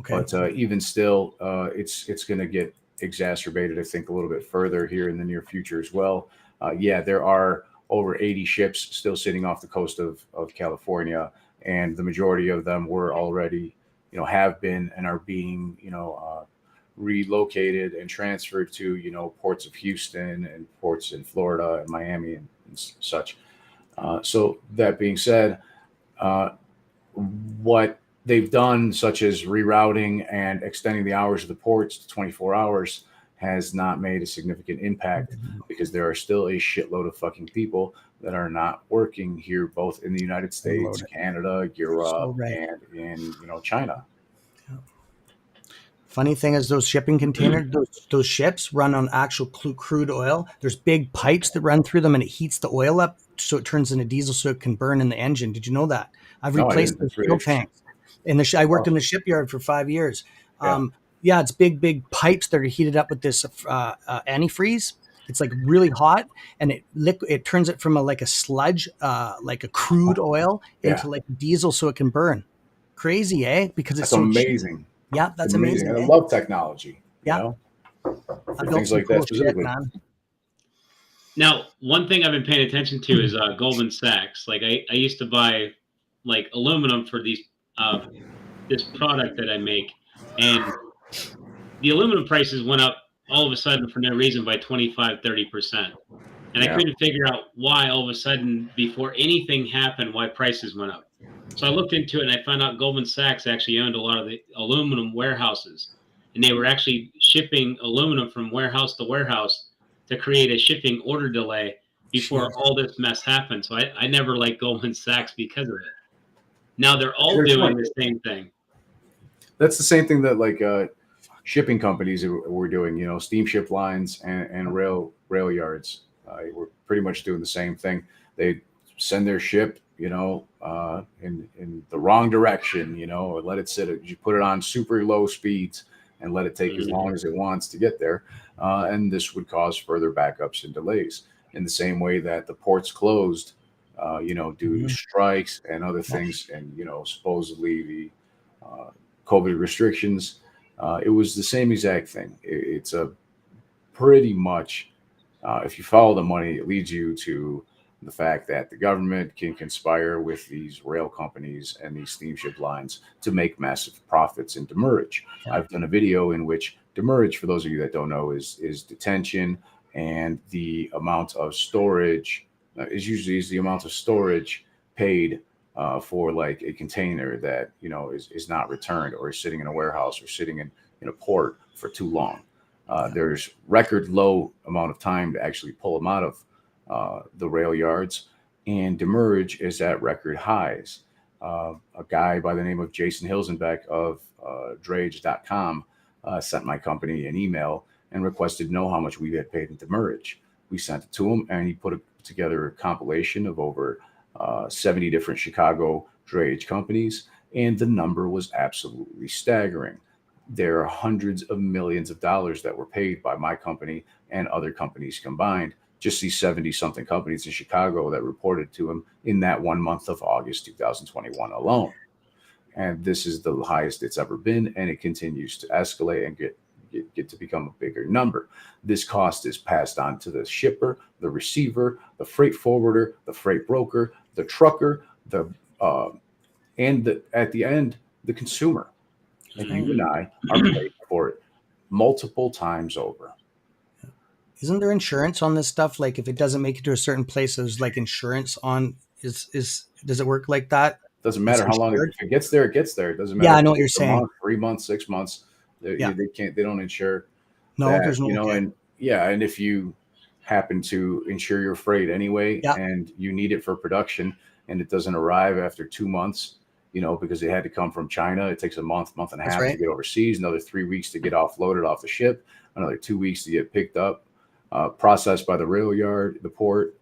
But even still, it's going to get exacerbated, I think, a little bit further here in the near future as well. There are over 80 ships still sitting off the coast of California, and the majority of them were already, have been and are being, relocated and transferred to, ports of Houston and ports in Florida and Miami and such. So that being said, what they've done, such as rerouting and extending the hours of the ports to 24 hours, has not made a significant impact because there are still a shitload of fucking people that are not working here, both in the United States, Canada, Europe, and in China. Funny thing is, those shipping containers, those ships run on actual crude oil. There's big pipes that run through them, and it heats the oil up so it turns into diesel, so it can burn in the engine. Did you know that? I've replaced the fuel tanks. I worked in the shipyard for 5 years. It's big pipes that are heated up with this antifreeze. It's like really hot, and it turns it from a sludge, like a crude oil, into like diesel, so it can burn. Crazy, eh? Because it's so amazing. Cheap. Yeah, that's amazing. I love technology. Yeah, for things like that specifically. Now, one thing I've been paying attention to is Goldman Sachs. Like I used to buy like aluminum for these this product that I make, and the aluminum prices went up all of a sudden for no reason by 25-30%. And I couldn't figure out why all of a sudden, before anything happened, why prices went up. So I looked into it and I found out Goldman Sachs actually owned a lot of the aluminum warehouses, and they were actually shipping aluminum from warehouse to warehouse to create a shipping order delay before all this mess happened. So I never liked Goldman Sachs because of it. Now they're all doing the same thing. That's the same thing that shipping companies were doing, steamship lines and rail yards. We're pretty much doing the same thing. They send their ship, in the wrong direction, or let it sit. You put it on super low speeds and let it take as long as it wants to get there. And this would cause further backups and delays in the same way that the ports closed, due to strikes and other things. And, supposedly the COVID restrictions It was the same exact thing. It's a pretty much, if you follow the money, it leads you to the fact that the government can conspire with these rail companies and these steamship lines to make massive profits in demurrage. Yeah. I've done a video in which demurrage, for those of you that don't know, is detention, and the amount of storage is the amount of storage paid for like a container that is not returned or is sitting in a warehouse or sitting in a port for too long. There's record low amount of time to actually pull them out of the rail yards, and demurrage is at record highs. A guy by the name of Jason Hilsenbeck of drage.com sent my company an email and requested to know how much we had paid in demurrage. We sent it to him, and he put together a compilation of over 70 different Chicago drage companies, and the number was absolutely staggering. There are hundreds of millions of dollars that were paid by my company and other companies combined. Just these 70 something companies in Chicago that reported to him in that 1 month of August 2021 alone. And this is the highest it's ever been, and it continues to escalate and get to become a bigger number. This cost is passed on to the shipper, the receiver, the freight forwarder, the freight broker, the trucker, at the end, the consumer. And you and I are paid for it multiple times over. Isn't there insurance on this stuff? Like if it doesn't make it to a certain place, there's like insurance on does it work like that? Doesn't matter how long if it gets there, it gets there. It doesn't matter. Yeah, I know what you're saying. Month, 3 months, 6 months. They don't insure. No, that, there's no. And if you happen to insure your freight anyway, and you need it for production, and it doesn't arrive after 2 months, because it had to come from China, it takes a month and a half to get overseas, another 3 weeks to get offloaded off the ship, another 2 weeks to get picked up, processed by the rail yard, the port,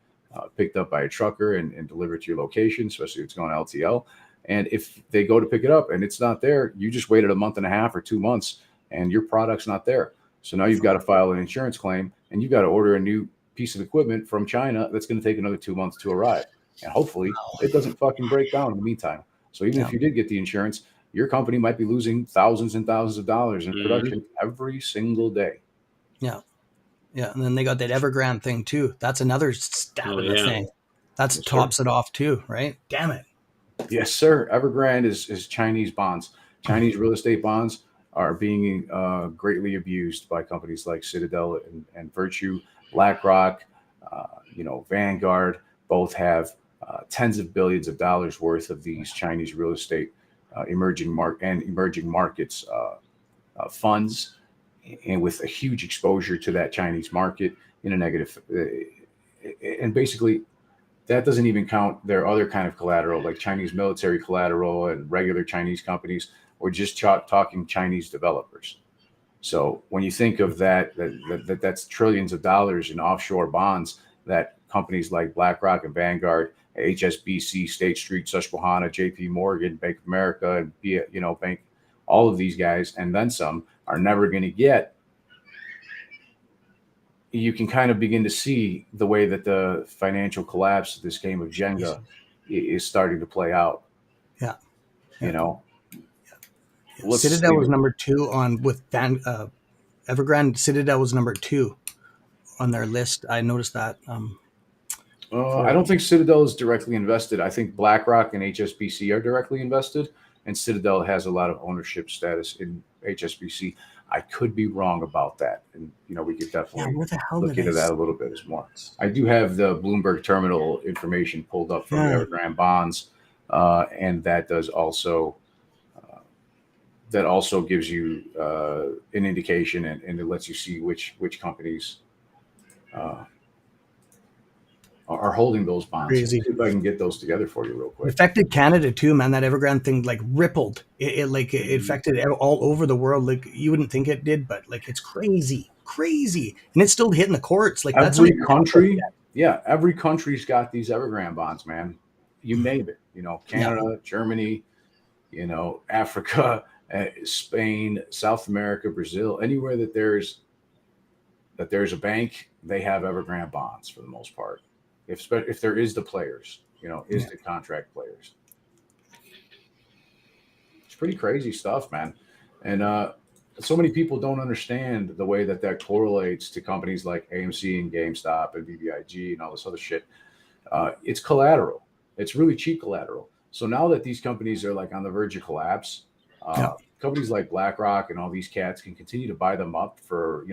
picked up by a trucker and delivered to your location, especially if it's going LTL. And if they go to pick it up and it's not there, you just waited a month and a half or 2 months and your product's not there. So now you've got to file an insurance claim, and you've got to order a new piece of equipment from China that's going to take another 2 months to arrive. And hopefully it doesn't fucking break down in the meantime. So even if you did get the insurance, your company might be losing thousands and thousands of dollars in production every single day. Yeah. Yeah. And then they got that Evergrande thing too. That's another stab in the thing. That's tops it off too, right? Damn it. Yes, sir. Evergrande is Chinese bonds. Chinese real estate bonds are being greatly abused by companies like Citadel and Virtue. BlackRock, Vanguard, both have tens of billions of dollars worth of these Chinese real estate emerging markets funds, and with a huge exposure to that Chinese market in a negative. And basically, that doesn't even count their other kind of collateral, like Chinese military collateral and regular Chinese companies, or just talking Chinese developers. So when you think of that's trillions of dollars in offshore bonds that companies like BlackRock and Vanguard, HSBC, State Street, Susquehanna, JP Morgan, Bank of America, and Bank, all of these guys, and then some, are never going to get. You can kind of begin to see the way that the financial collapse of this game of Jenga is starting to play out. Yeah. Citadel was number 2 on with Evergrande. Citadel was number 2 on their list. I noticed that. I don't think Citadel is directly invested. I think BlackRock and HSBC are directly invested, and Citadel has a lot of ownership status in HSBC. I could be wrong about that, and we could definitely look into that a little bit as more. I do have the Bloomberg terminal information pulled up from the Evergrande bonds, and that does also gives you an indication, and it lets you see which companies are holding those bonds. Crazy. See if I can get those together for you real quick. It affected Canada too, man. That Evergrande thing rippled. It affected all over the world. Like you wouldn't think it did, but it's crazy, and it's still hitting the courts. Like every country, every country's got these Evergrande bonds, man. You name it. Canada, Germany, Africa, Spain, South America, Brazil, anywhere that there's a bank, they have Evergrande bonds for the most part. If there is the players, the contract players. It's pretty crazy stuff, man. And so many people don't understand the way that correlates to companies like AMC and GameStop and BBIG and all this other shit. It's collateral. It's really cheap collateral. So now that these companies are like on the verge of collapse, companies like BlackRock and all these cats can continue to buy them up for,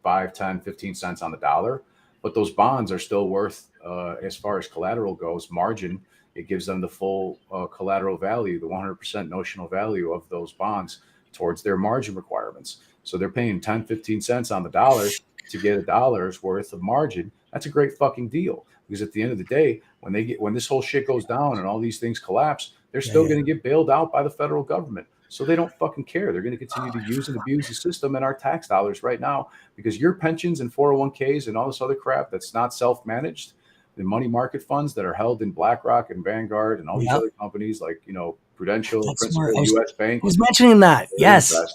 5, 10, 15 cents on the dollar. But those bonds are still worth, as far as collateral goes, margin. It gives them the full collateral value, the 100% notional value of those bonds towards their margin requirements. So they're paying 10, 15 cents on the dollar to get a dollar's worth of margin. That's a great fucking deal, because at the end of the day, when this whole shit goes down and all these things collapse, they're still going to get bailed out by the federal government. So they don't fucking care. They're going to continue to use and abuse the system and our tax dollars right now, because your pensions and 401ks and all this other crap that's not self-managed, the money market funds that are held in BlackRock and Vanguard and all these other companies like, Prudential, Principal, U.S. Bank. I was mentioning that. Yes. Those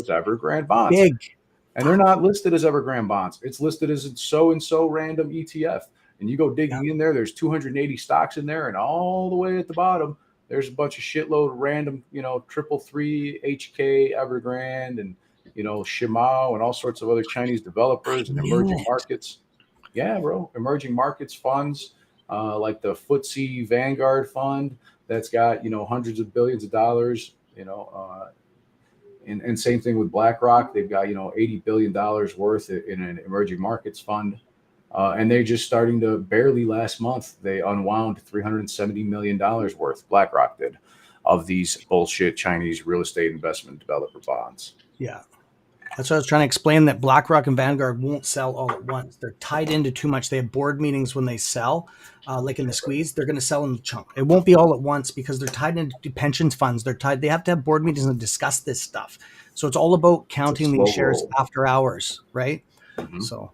Evergrande bonds. Big. And they're not listed as Evergrande bonds. It's listed as so-and-so random ETF. And you go digging in there, there's 280 stocks in there. And all the way at the bottom, there's a bunch of shitload of random, 333, HK, Evergrande, and, Shimao, and all sorts of other Chinese developers and emerging markets. Yeah, bro. Emerging markets funds, like the FTSE Vanguard fund that's got, hundreds of billions of dollars, and same thing with BlackRock. They've got, $80 billion worth in an emerging markets fund. And they're just starting to barely last month, they unwound $370 million worth, BlackRock did, of these bullshit Chinese real estate investment developer bonds. Yeah. That's what I was trying to explain, that BlackRock and Vanguard won't sell all at once. They're tied into too much. They have board meetings when they sell, like in the squeeze. They're going to sell in the chunk. It won't be all at once because they're tied into pensions funds. They have to have board meetings and discuss this stuff. So it's all about counting these shares after hours, right? Mm-hmm. So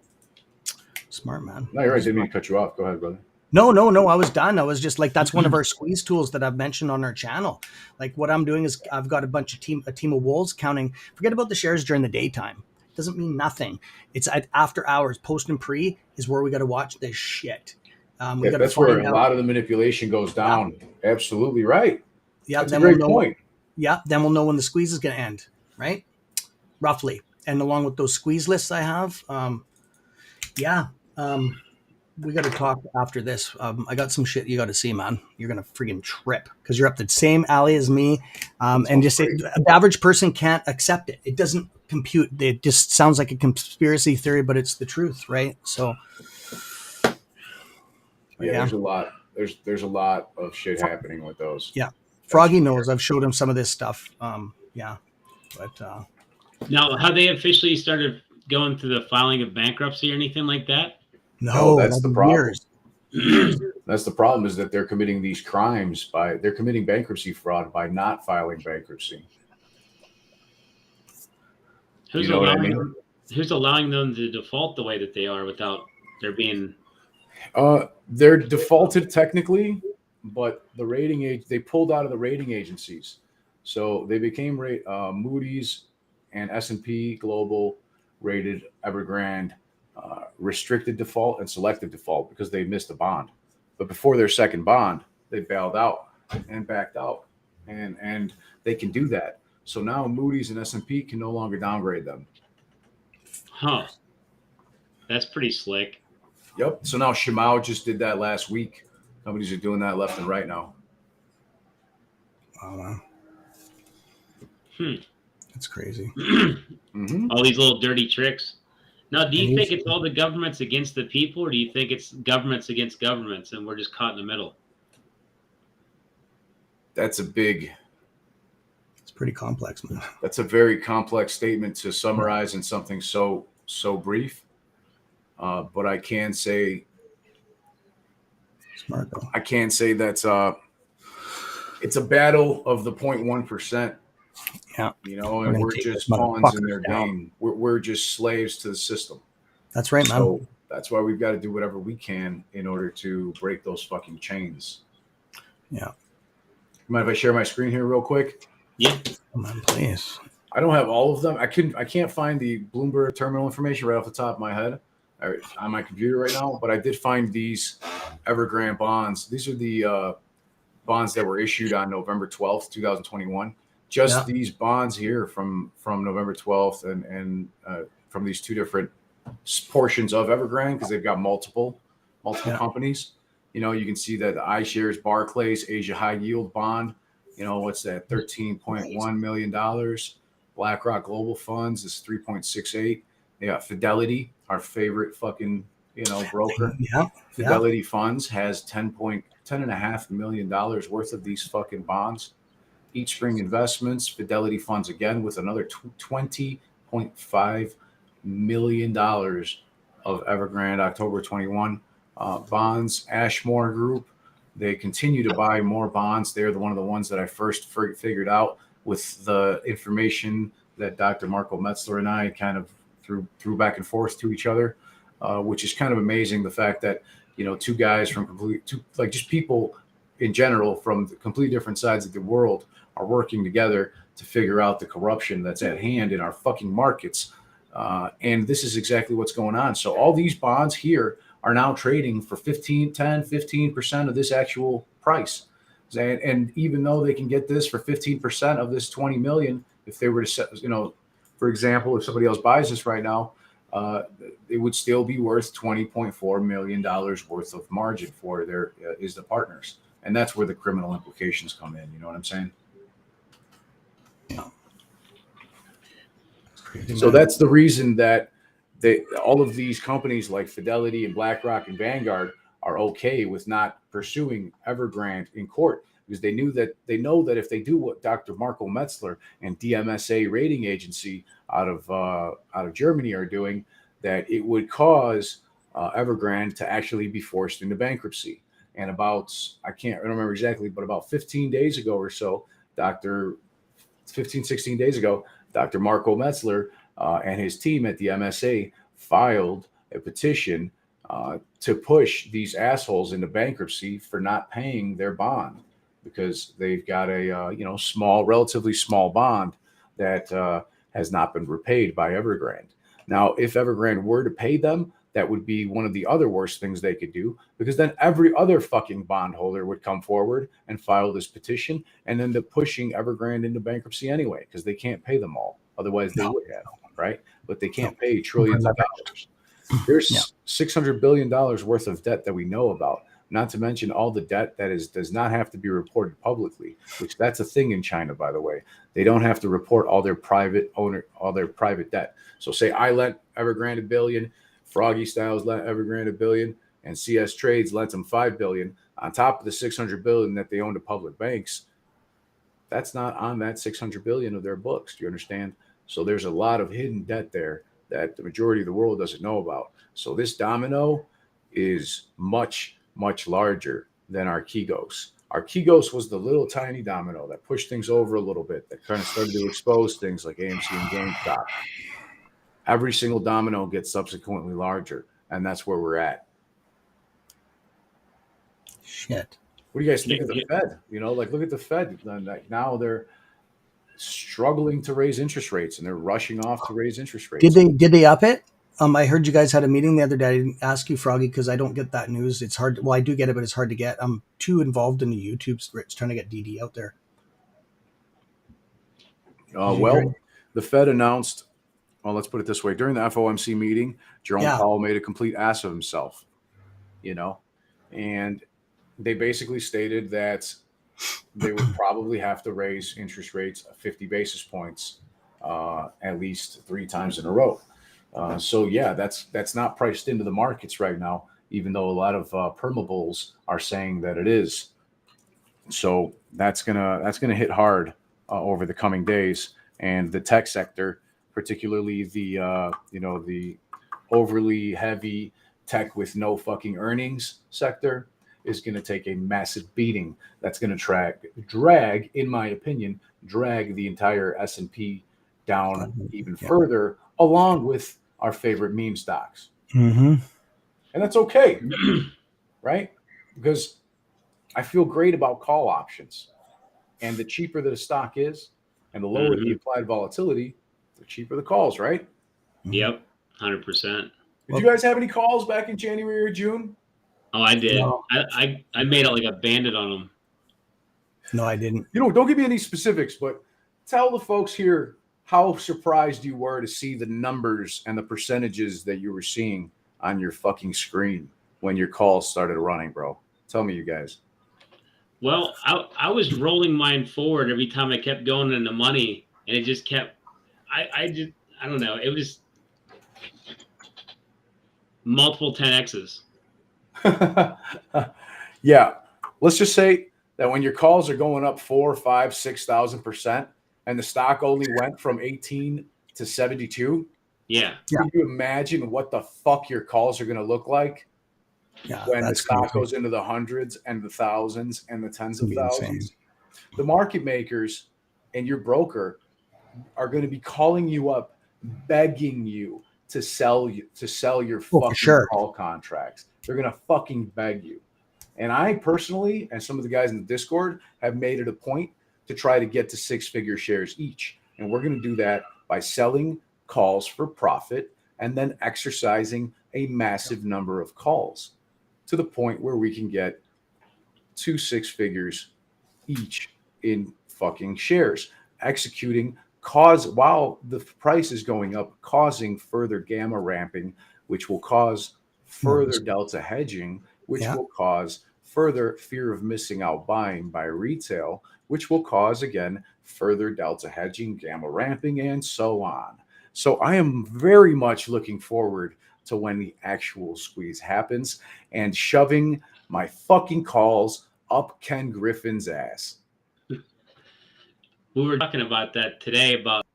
smart, man. No, you're right. Didn't mean to cut you off. Go ahead, brother. No. I was done. I was just like, that's one of our squeeze tools that I've mentioned on our channel. Like what I'm doing is I've got a team of wolves counting. Forget about the shares during the daytime. It doesn't mean nothing. It's at after hours. Post and pre is where we got to watch this shit. That's where a lot of the manipulation goes down. Yeah. Absolutely right. Yeah, that's a great point. Yeah, then we'll know when the squeeze is going to end, right? Roughly. And along with those squeeze lists I have, we got to talk after this. I got some shit you got to see, man. You're going to friggin' trip because you're up the same alley as me. And just say the average person can't accept it. It doesn't compute. It just sounds like a conspiracy theory, but it's the truth, right? So, there's a lot. There's a lot of shit happening with those. Yeah. Froggy knows. I've showed him some of this stuff. But now, have they officially started going through the filing of bankruptcy or anything like that? No, that's the problem. That's the problem, is that they're committing these crimes they're committing bankruptcy fraud by not filing bankruptcy. Who's allowing them to default the way that they are without there being? They're defaulted technically, but they pulled out of the rating agencies, so they became Moody's and S&P Global rated Evergrande restricted default and selective default because they missed a bond. But before their second bond, they bailed out and backed out, and they can do that. So now Moody's and S&P can no longer downgrade them. Huh. That's pretty slick. Yep. So now Shimao just did that last week. Companies are doing that left and right now. Wow. That's crazy. Mm-hmm. All these little dirty tricks. Now, do you think it's all the governments against the people, or do you think it's governments against governments and we're just caught in the middle? It's pretty complex, man. That's a very complex statement to summarize in something so brief. But I can say, smart though. I can say that's it's a battle of the 0.1%. Yeah. And we're just pawns in their game. We're just slaves to the system. That's right, man. So that's why we've got to do whatever we can in order to break those fucking chains. Yeah. Mind if I share my screen here real quick? Yeah. Come on, please. I don't have all of them. I can't find the Bloomberg terminal information right off the top of my head on my computer right now, but I did find these Evergrande bonds. These are the bonds that were issued on November 12th, 2021. just these bonds here from November 12th and from these two different portions of Evergrande, because they've got multiple companies. You know, you can see that the iShares Barclays Asia High Yield Bond, you know, what's that, $13.1 million. BlackRock Global Funds is 3.68. They got Fidelity, our favorite fucking, you know, broker. Fidelity Funds has $10.5 million worth of these fucking bonds. Each Spring Investments, Fidelity Funds again with another $20.5 million of Evergrande October 21 bonds. Ashmore Group, they continue to buy more bonds. They're one of the ones that I first figured out with the information that Dr. Marco Metzler and I kind of threw back and forth to each other, which is kind of amazing. The fact that, you know, two guys from just people in general from the completely different sides of the world are working together to figure out the corruption that's at hand in our fucking markets. And this is exactly what's going on. So all these bonds here are now trading for 15% of this actual price. And even though they can get this for 15% of this 20 million, if they were to set, you know, for example, if somebody else buys this right now, it would still be worth $20.4 million worth of margin for their the partners. And that's where the criminal implications come in. You know what I'm saying? So that's the reason that all of these companies like Fidelity and BlackRock and Vanguard are okay with not pursuing Evergrande in court, because they know that if they do what Dr. Marco Metzler and DMSA rating agency out of Germany are doing, that it would cause Evergrande to actually be forced into bankruptcy. And I can't remember exactly, but about 15 days ago or so, 16 days ago, Dr. Marco Metzler and his team at the MSA filed a petition to push these assholes into bankruptcy for not paying their bond, because they've got a relatively small bond that has not been repaid by Evergrande. Now, if Evergrande were to pay them, that would be one of the other worst things they could do, because then every other fucking bondholder would come forward and file this petition and end up pushing Evergrande into bankruptcy anyway, because they can't pay them all. Otherwise, they would have, right? But they can't pay trillions of dollars. There's $600 billion worth of debt that we know about, not to mention all the debt that does not have to be reported publicly, which that's a thing in China, by the way. They don't have to report all their private debt. So say I lent Evergrande $1 billion, Froggy Styles lent Evergrande $1 billion, and CS Trades lent them $5 billion on top of the $600 billion that they own to public banks. That's not on that $600 billion of their books. Do you understand? So there's a lot of hidden debt there that the majority of the world doesn't know about. So this domino is much, much larger than Archegos. Archegos was the little tiny domino that pushed things over a little bit, that kind of started to expose things like AMC and GameStop. Every single domino gets subsequently larger, and that's where we're at. Shit. What do you guys think of the Fed? You know, like, look at the Fed. Like, now they're struggling to raise interest rates, and they're rushing off to raise interest rates. Did they up it? I heard you guys had a meeting the other day. I didn't ask you, Froggy, because I don't get that news. It's hard. Well, I do get it, but it's hard to get. I'm too involved in the YouTube scripts trying to get DD out there. Well, the Fed announced, well, let's put it this way. During the FOMC meeting, Jerome Powell made a complete ass of himself, you know, and they basically stated that they would probably have to raise interest rates 50 basis points at least 3 times in a row. So yeah, that's not priced into the markets right now, even though a lot of permabulls are saying that it is. So that's gonna hit hard over the coming days, and the tech sector, particularly the overly heavy tech with no fucking earnings sector, is going to take a massive beating. That's going to drag, in my opinion, the entire S&P down even further, along with our favorite meme stocks. Mm-hmm. And that's okay, right? Because I feel great about call options. And the cheaper that a stock is, and the lower the applied volatility, the cheaper the calls, right? Yep, 100%. Did you guys have any calls back in January or June? Oh, I did. No. I made it like a bandit on them. No, I didn't. You know, don't give me any specifics, but tell the folks here how surprised you were to see the numbers and the percentages that you were seeing on your fucking screen when your calls started running, bro. Tell me, you guys. Well, I was rolling mine forward every time I kept going into money, and it just kept. I don't know. It was multiple 10x's. Yeah, let's just say that when your calls are going up 4, 5, 6,000%, and the stock only went from 18 to 72. Yeah. Can you imagine what the fuck your calls are going to look like when the stock goes into the hundreds and the thousands and the tens of thousands? The market makers and your broker are going to be calling you up, begging you to sell your fucking call contracts. They're going to fucking beg you. And I personally, and some of the guys in the Discord, have made it a point to try to get to 6-figure shares each. And we're going to do that by selling calls for profit and then exercising a massive number of calls to the point where we can get to 6 figures each in fucking shares, executing while the price is going up, causing further gamma ramping, which will cause further delta hedging, which will cause further fear of missing out buying by retail, which will cause, again, further delta hedging, gamma ramping, and so on. So I am very much looking forward to when the actual squeeze happens and shoving my fucking calls up Ken Griffin's ass. We were talking about that today, about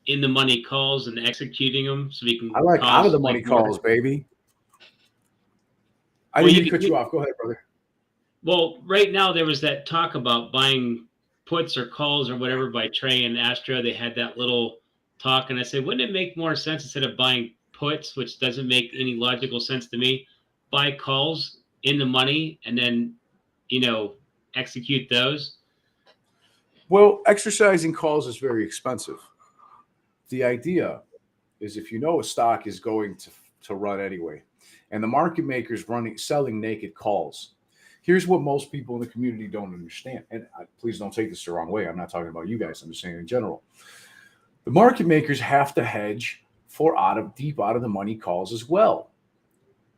in the money calls and executing them so we can. I like out of the money calls, baby. I didn't cut you off. Go ahead, brother. Well, right now there was that talk about buying puts or calls or whatever by Trey and Astra. They had that little talk, and I said, wouldn't it make more sense instead of buying puts, which doesn't make any logical sense to me, buy calls in the money and then, execute those? Well, exercising calls is very expensive. The idea is if you know a stock is going to run anyway, and the market makers selling naked calls. Here's what most people in the community don't understand. And please don't take this the wrong way. I'm not talking about you guys. I'm just saying in general. The market makers have to hedge for deep out of the money calls as well,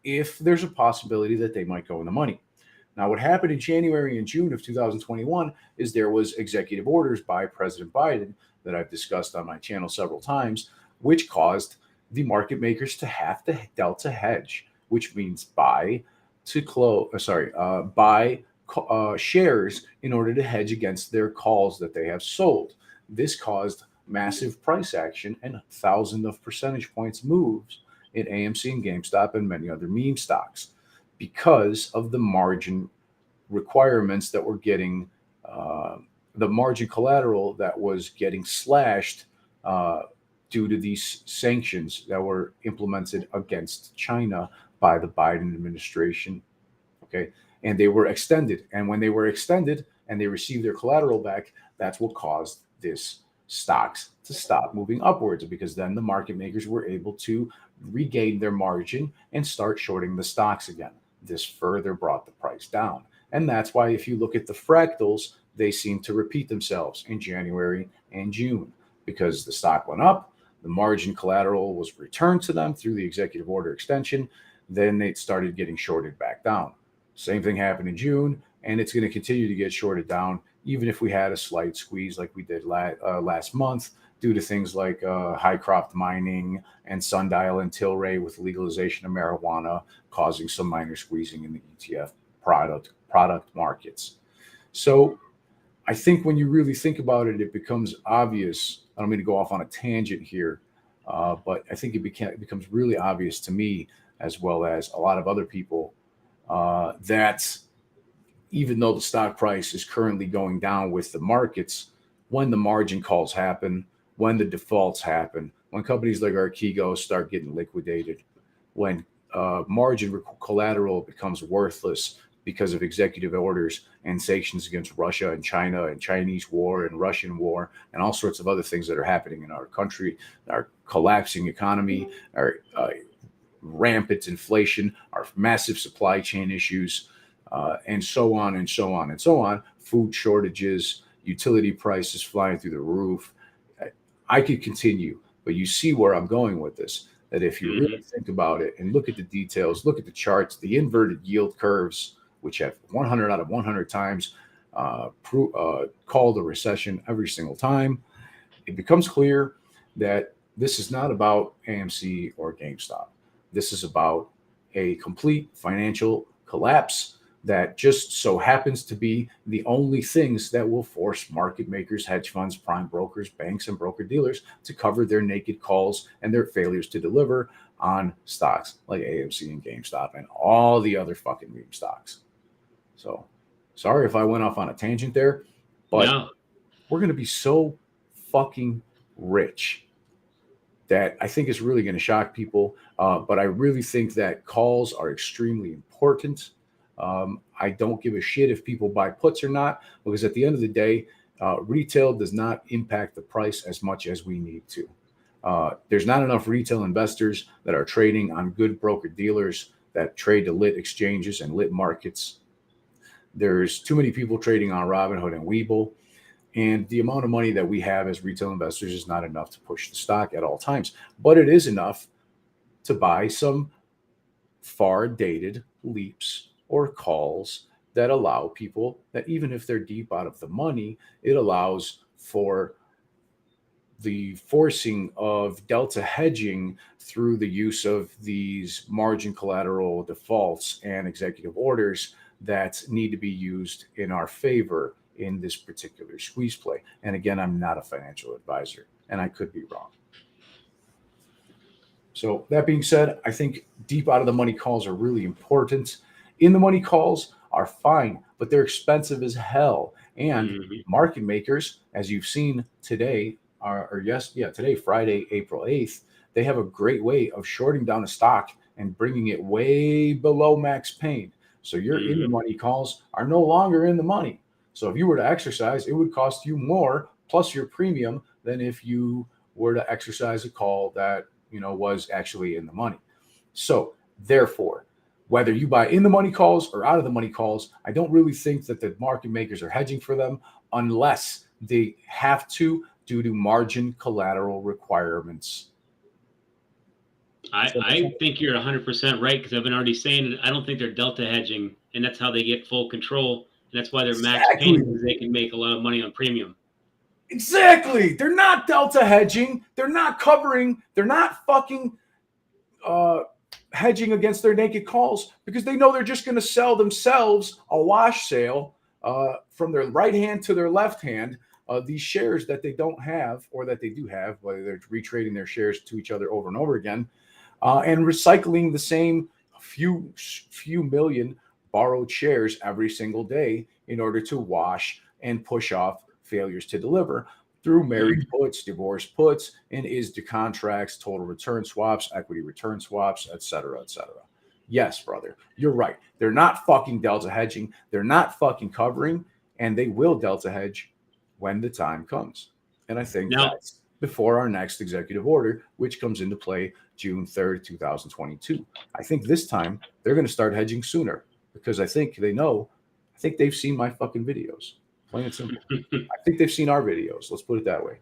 if there's a possibility that they might go in the money. Now, what happened in January and June of 2021 is there was executive orders by President Biden that I've discussed on my channel several times, which caused the market makers to have to delta hedge, which means buy shares in order to hedge against their calls that they have sold. This caused massive price action and thousands of percentage points moves in AMC and GameStop and many other meme stocks because of the margin requirements that were getting the margin collateral that was getting slashed due to these sanctions that were implemented against China by the Biden administration. Okay. And they were extended. And when they were extended and they received their collateral back, that's what caused this stocks to stop moving upwards, because then the market makers were able to regain their margin and start shorting the stocks again. This further brought the price down. And that's why if you look at the fractals, they seem to repeat themselves in January and June, because the stock went up, the margin collateral was returned to them through the executive order extension, then they started getting shorted back down. Same thing happened in June, and it's going to continue to get shorted down, even if we had a slight squeeze like we did last month due to things like high-cropped mining and sundial and Tilray with legalization of marijuana causing some minor squeezing in the ETF product markets. So I think when you really think about it, it becomes obvious. I don't mean to go off on a tangent here, but I think it becomes really obvious to me, as well as a lot of other people, that even though the stock price is currently going down with the markets, when the margin calls happen, when the defaults happen, when companies like Archegos start getting liquidated, when margin collateral becomes worthless because of executive orders and sanctions against Russia and China and Chinese war and Russian war and all sorts of other things that are happening in our country, our collapsing economy, our rampant inflation, our massive supply chain issues, and so on and so on and so on, food shortages, utility prices flying through the roof. I could continue, but you see where I'm going with this, that if you really think about it and look at the details, look at the charts, the inverted yield curves, which have 100 out of 100 times called a recession every single time, it becomes clear that this is not about AMC or GameStop. This is about a complete financial collapse that just so happens to be the only things that will force market makers, hedge funds, prime brokers, banks, and broker dealers to cover their naked calls and their failures to deliver on stocks like AMC and GameStop and all the other fucking meme stocks. So sorry if I went off on a tangent there, but we're going to be so fucking rich that I think is really going to shock people. But I really think that calls are extremely important. I don't give a shit if people buy puts or not, because at the end of the day, retail does not impact the price as much as we need to. There's not enough retail investors that are trading on good broker dealers that trade to lit exchanges and lit markets. There's too many people trading on Robinhood and Webull. And the amount of money that we have as retail investors is not enough to push the stock at all times. But it is enough to buy some far dated leaps or calls that allow people that even if they're deep out of the money, it allows for the forcing of delta hedging through the use of these margin collateral defaults and executive orders that need to be used in our favor in this particular squeeze play. And again, I'm not a financial advisor and I could be wrong. So that being said, I think deep out of the money calls are really important. In the money calls are fine, but they're expensive as hell. And market makers, as you've seen today, today, Friday, April 8th, they have a great way of shorting down a stock and bringing it way below max pain. So your in the money calls are no longer in the money. So if you were to exercise, it would cost you more plus your premium than if you were to exercise a call that, was actually in the money. So therefore, whether you buy in the money calls or out of the money calls, I don't really think that the market makers are hedging for them unless they have to due to margin collateral requirements. I think you're 100% right, because I've been already saying I don't think they're delta hedging, and that's how they get full control. And that's why they're max paying, because they can make a lot of money on premium. Exactly. They're not delta hedging. They're not covering. They're not fucking hedging against their naked calls because they know they're just going to sell themselves a wash sale from their right hand to their left hand. These shares that they don't have or that they do have, whether they're retrading their shares to each other over and over again, and recycling the same few million borrowed shares every single day in order to wash and push off failures to deliver through married puts, divorce puts, and ISDA contracts, total return swaps, equity return swaps, et cetera, et cetera. Yes, brother, you're right. They're not fucking delta hedging. They're not fucking covering, and they will delta hedge when the time comes. And I think that's before our next executive order, which comes into play June 3rd, 2022. I think this time they're going to start hedging sooner because I think they've seen my fucking videos. Plain and simple. I think they've seen our videos. Let's put it that way.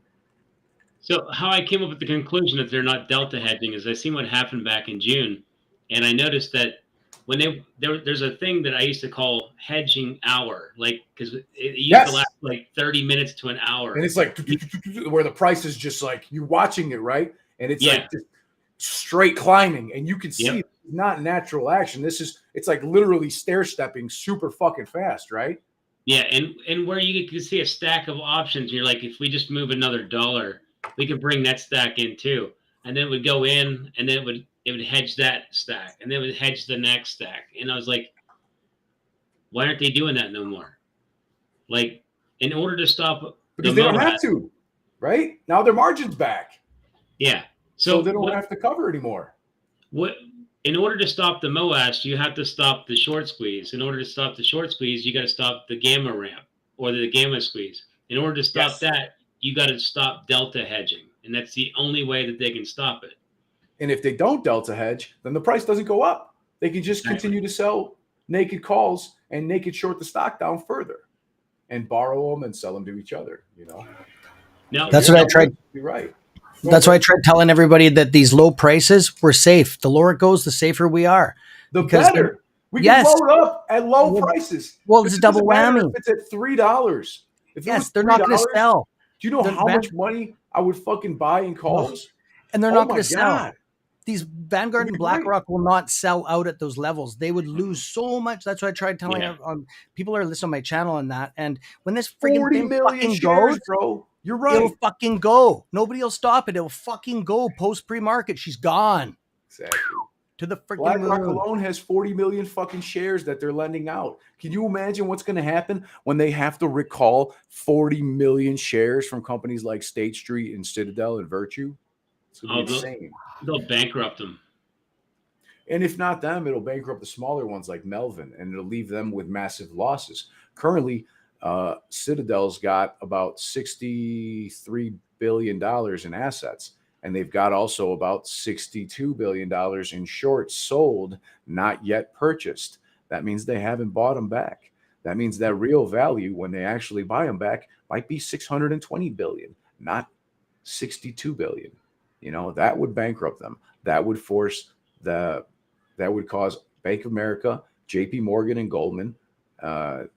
So how I came up with the conclusion that they're not delta hedging is I seen what happened back in June, and I noticed that when there's a thing that I used to call hedging hour, like because it used to last like 30 minutes to an hour, and it's like where the price is just like you're watching it, right? And it's like just straight climbing, and you can see it's not natural action. It's like literally stair stepping super fucking fast, right? Yeah, and where you can see a stack of options, you're like, if we just move another $1, we could bring that stack in too, and then it would go in, and then it would hedge that stack, and then it would hedge the next stack, and I was like, why aren't they doing that no more? Like, in order to stop because they don't have to, right? Now their margin's back. Yeah, so they don't have to cover anymore. In order to stop the MOAS, you have to stop the short squeeze. In order to stop the short squeeze, you got to stop the gamma ramp or the gamma squeeze. In order to stop that, you got to stop delta hedging. And that's the only way that they can stop it. And if they don't delta hedge, then the price doesn't go up. They can just continue to sell naked calls and naked short the stock down further. and borrow them and sell them to each other. You know, No, That's what I tried. You're right. That's why I tried telling everybody that these low prices, we're safe. The lower it goes, the safer we are. The Because better. We yes. can load up at low prices. Well, it's a double whammy. If it's at $3. If yes, they're not going to sell. Do you know how much money I would fucking buy in calls? And they're not going to sell. These Vanguard and You're BlackRock will not sell out at those levels. They would lose so much. That's what I tried telling people are listening to my channel on that. And when this freaking 40 thing million fucking shares, goes, bro. You're right. It'll fucking go. Nobody will stop it. It'll fucking go. Post pre-market, she's gone. Exactly. To the freaking BlackRock moon. alone has 40 million fucking shares that they're lending out. Can you imagine what's going to happen when they have to recall 40 million shares from companies like State Street and Citadel and Virtue? It's going to be insane. They'll bankrupt them. And if not them, it'll bankrupt the smaller ones like Melvin, and it'll leave them with massive losses. Currently, Citadel's got about $63 billion in assets, and they've got also about $62 billion in shorts sold, not yet purchased. That means they haven't bought them back. That means that real value, when they actually buy them back, might be $620 billion, not $62 billion. You know, that would bankrupt them. That would that would cause Bank of America, JP Morgan and Goldman, and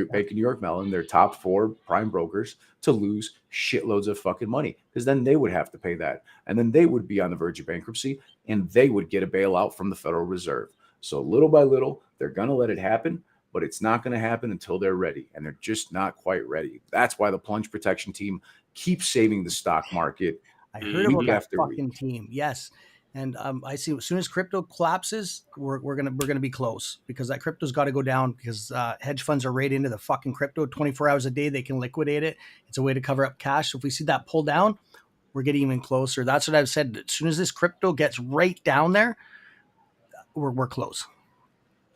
Bank of New York Mellon, their top 4 prime brokers, to lose shitloads of fucking money, because then they would have to pay that. And then they would be on the verge of bankruptcy, and they would get a bailout from the Federal Reserve. So little by little, they're going to let it happen, but it's not going to happen until they're ready. And they're just not quite ready. That's why the plunge protection team keeps saving the stock market. I heard about that fucking team. Yes. And I see as soon as crypto collapses, we're gonna be close, because that crypto's got to go down, because hedge funds are right into the fucking crypto 24 hours a day. They can liquidate it. It's a way to cover up cash. So if we see that pull down, we're getting even closer. That's what I've said. As soon as this crypto gets right down there, we're close.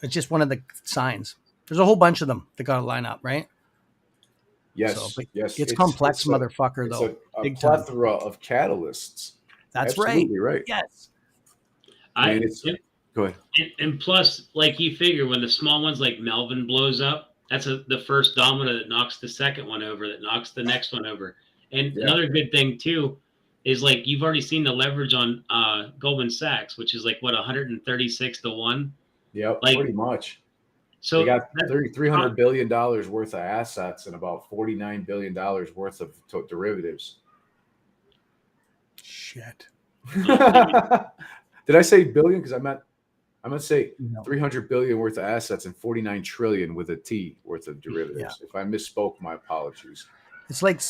It's just one of the signs. There's a whole bunch of them that got to line up, right? Yes, yes. It's complex, motherfucker, though. A plethora of catalysts. That's absolutely right. Yes. Go ahead. And plus, like, you figure when the small ones like Melvin blows up, that's the first domino that knocks the second one over, that knocks the next one over. And another good thing too is, like, you've already seen the leverage on Goldman Sachs, which is like what, 136 to 1. Yep, like, pretty much. So they got $300 billion worth of assets and about $49 billion worth of derivatives. Shit. Did I say billion? Because I meant say 300 billion worth of assets and 49 trillion with a T worth of derivatives. If I misspoke, my apologies. It's like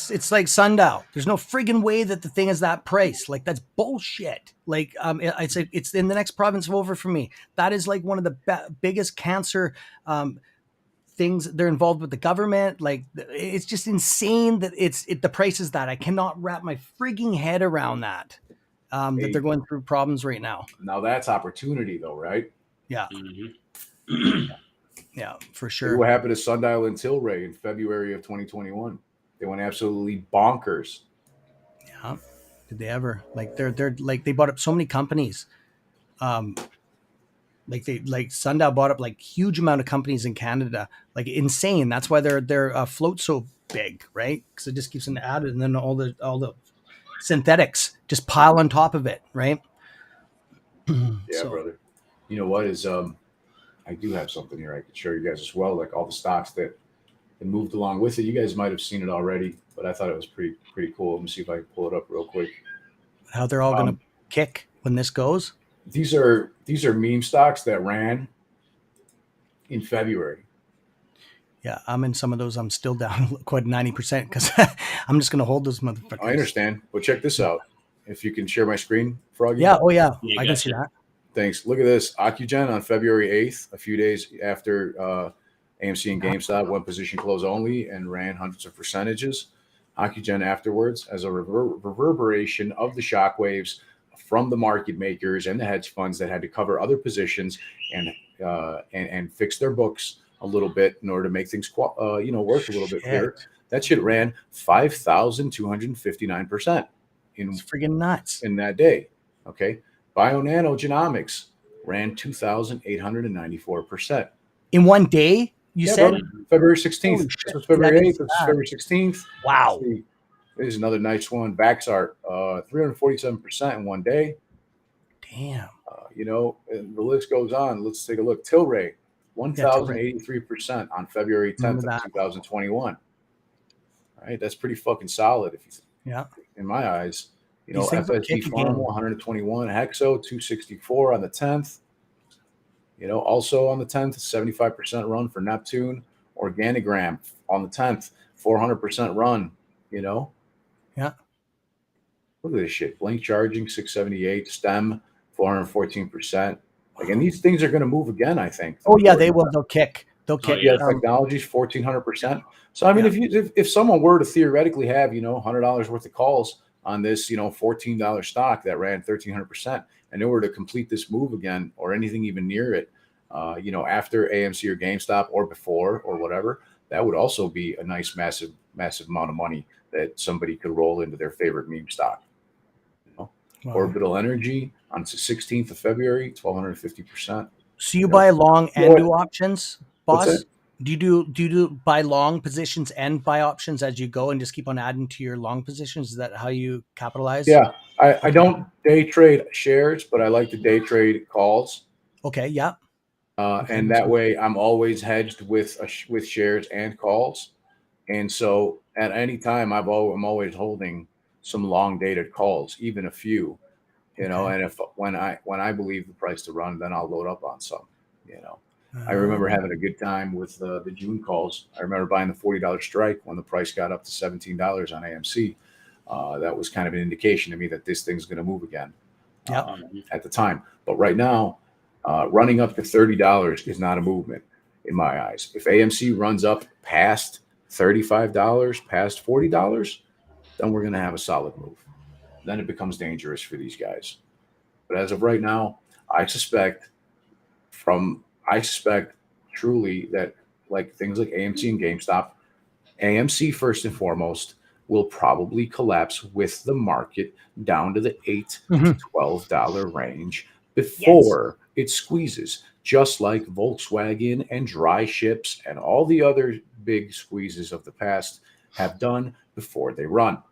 sundial. There's no friggin' way that the thing is that price. Like, that's bullshit. Like, I'd say it's in the next province over for me. That is like one of the biggest cancer things. They're involved with the government. Like, it's just insane that the price is that. I cannot wrap my frigging head around that. That they're going through problems right now. Now that's opportunity, though, right? Yeah. Mm-hmm. Yeah, for sure. What happened to Sundial and Tilray in February of 2021? They went absolutely bonkers. Yeah. Did they ever? Like, they're like, they bought up so many companies. Like Sundial bought up like huge amount of companies in Canada, like insane. That's why their float so big, right? Because it just keeps on added, and then all the synthetics just pile on top of it, right? Yeah, brother. You know what is I do have something here I could show you guys as well, like all the stocks that moved along with it. You guys might have seen it already, but I thought it was pretty cool. Let me see if I can pull it up real quick. How they're all going to kick when this goes? These are meme stocks that ran in February. Yeah, I'm in some of those. I'm still down quite 90% because I'm just going to hold those motherfuckers. I understand. But check this out. If you can share my screen, Froggy. Yeah. Oh, yeah. I can see that. Thanks. Look at this. Ocugen on February 8th, a few days after AMC and GameStop went position close only and ran hundreds of percentages. Ocugen afterwards, as a reverberation of the shockwaves from the market makers and the hedge funds that had to cover other positions and fix their books a little bit in order to make things work a little bit clearer. That shit ran 5,259% It's freaking nuts in that day. Okay, Bionanogenomics ran 2,894% in one day. You Yeah, said? brother. February 16th. Holy This shit. was February That is 8th. This is bad. February 16th. Wow. Let's see. This is another nice one. Vaxart, 347% in one day. Damn. You know, and the list goes on. Let's take a look. Tilray, 1,083% on February 10th Remember of that. 2021. All right, that's pretty fucking solid. If you, Yeah. in my eyes, you know, These things will FSD kick Pharma, again. 121. Hexo, 264 on the 10th. You know, also on the 10th, 75% run for Neptune. Organigram on the 10th, 400% run. You know, Yeah. look at this shit. Blink charging, 678. STEM, 414%. Again, these things are going to move again, I think. Oh yeah, they will. They'll kick. They'll kick. yeah. Technologies, 1,400%. So, I mean, if someone were to theoretically have, you know, $100 worth of calls on this, you know, $14 stock that ran 1,300%, and they were to complete this move again or anything even near it, you know, after AMC or GameStop or before or whatever, that would also be a nice, massive amount of money that somebody could roll into their favorite meme stock. You know? Wow. Orbital Energy on the 16th of February, 1,250%. So you buy long and do options, What's boss? that? Do you do buy long positions and buy options as you go and just keep on adding to your long positions? Is that how you capitalize? Yeah, I don't day trade shares, but I like to day trade calls. Okay. Yeah. Okay, And that way I'm always hedged with shares and calls. And so at any time I'm always holding some long dated calls, even a few, you know, Okay. and if when I believe the price to run, then I'll load up on some, you know. I remember having a good time with the June calls. I remember buying the $40 strike when the price got up to $17 on AMC. That was kind of an indication to me that this thing's going to move again at the time. But right now, running up to $30 is not a movement in my eyes. If AMC runs up past $35, past $40, then we're going to have a solid move. Then it becomes dangerous for these guys. But as of right now, I suspect truly that like things like AMC and GameStop, AMC first and foremost will probably collapse with the market down to the $8 to $12 range before it squeezes, just like Volkswagen and dry ships and all the other big squeezes of the past have done before they run.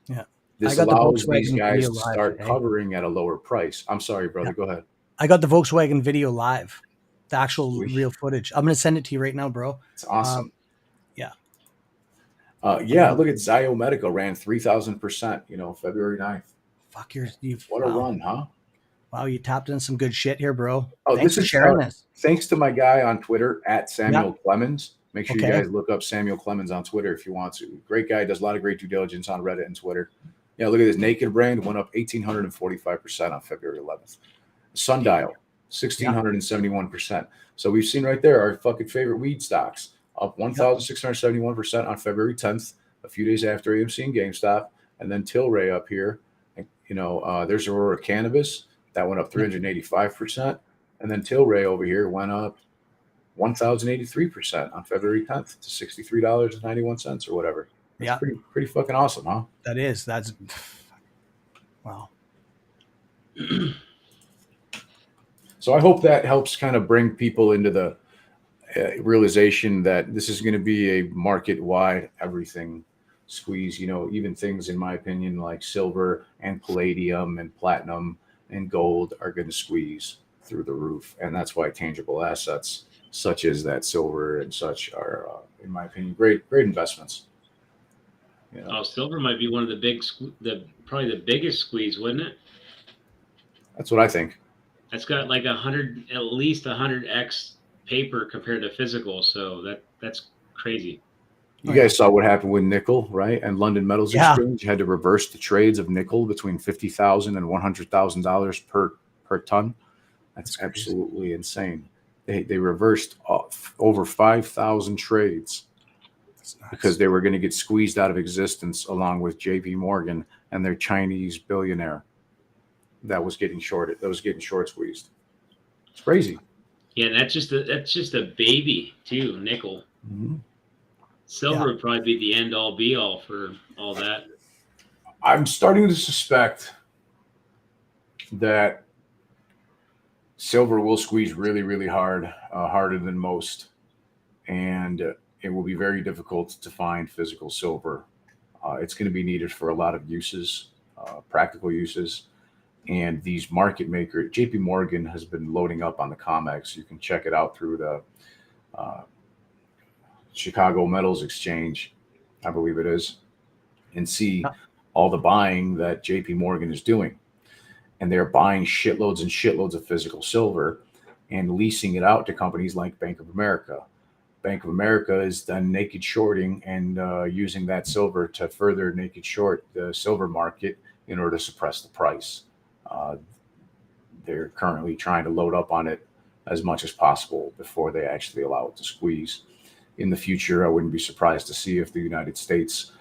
Yeah. This I got allows the these Volkswagen guys video to live start today. covering at a lower price. I'm sorry, brother. Go ahead. I got the Volkswagen video live, the actual Sweet. real footage. I'm gonna send it to you right now, bro. It's awesome. Yeah. Yeah, look at Zio Medical ran 3,000%, you know, February 9th. Fuck, you've What a run, huh? Wow, you tapped in some good shit here, bro. Oh, Thanks this for is sharing this. thanks to my guy on Twitter at Samuel Clemens. Make sure you Okay. guys look up Samuel Clemens on Twitter if you want to. Great guy, does a lot of great due diligence on Reddit and Twitter. Yeah, look at this. Naked brand went up 1,845% on February 11th. Sundial, 1,671%. So we've seen right there our fucking favorite weed stocks up 1,671% on February 10th, a few days after AMC and GameStop, and then Tilray up here. You know, there's Aurora Cannabis that went up 385%, and then Tilray over here went up 1,083% on February 10th to $63.91 or whatever. That's pretty fucking awesome, huh? That's wow. So I hope that helps kind of bring people into the realization that this is going to be a market-wide everything squeeze. You know, even things, in my opinion, like silver and palladium and platinum and gold are going to squeeze through the roof. And that's why tangible assets such as that silver and such are, in my opinion, great investments. You know? Oh, silver might be one of the probably the biggest squeeze, wouldn't it? That's what I think. That's got like at least 100x paper compared to physical. So that's crazy. You guys saw what happened with nickel, right? And London Metals Exchange had to reverse the trades of nickel between $50,000 and $100,000 per ton. That's absolutely insane. They reversed over 5,000 trades because they were going to get squeezed out of existence, along with J.P. Morgan and their Chinese billionaire that was getting shorted. That was getting short squeezed. It's crazy. Yeah, and that's just a baby too, nickel. Mm-hmm. Silver would probably be the end all be all for all that. I'm starting to suspect that silver will squeeze really, really hard, harder than most. and it will be very difficult to find physical silver. It's going to be needed for a lot of uses, practical uses. And these market makers, JP Morgan has been loading up on the COMEX. You can check it out through the Chicago Metals Exchange, I believe it is, and see all the buying that JP Morgan is doing. And they're buying shitloads and shitloads of physical silver and leasing it out to companies like Bank of America. Bank of America is done naked shorting and using that silver to further naked short the silver market in order to suppress the price. They're currently trying to load up on it as much as possible before they actually allow it to squeeze. In the future, I wouldn't be surprised to see if the United States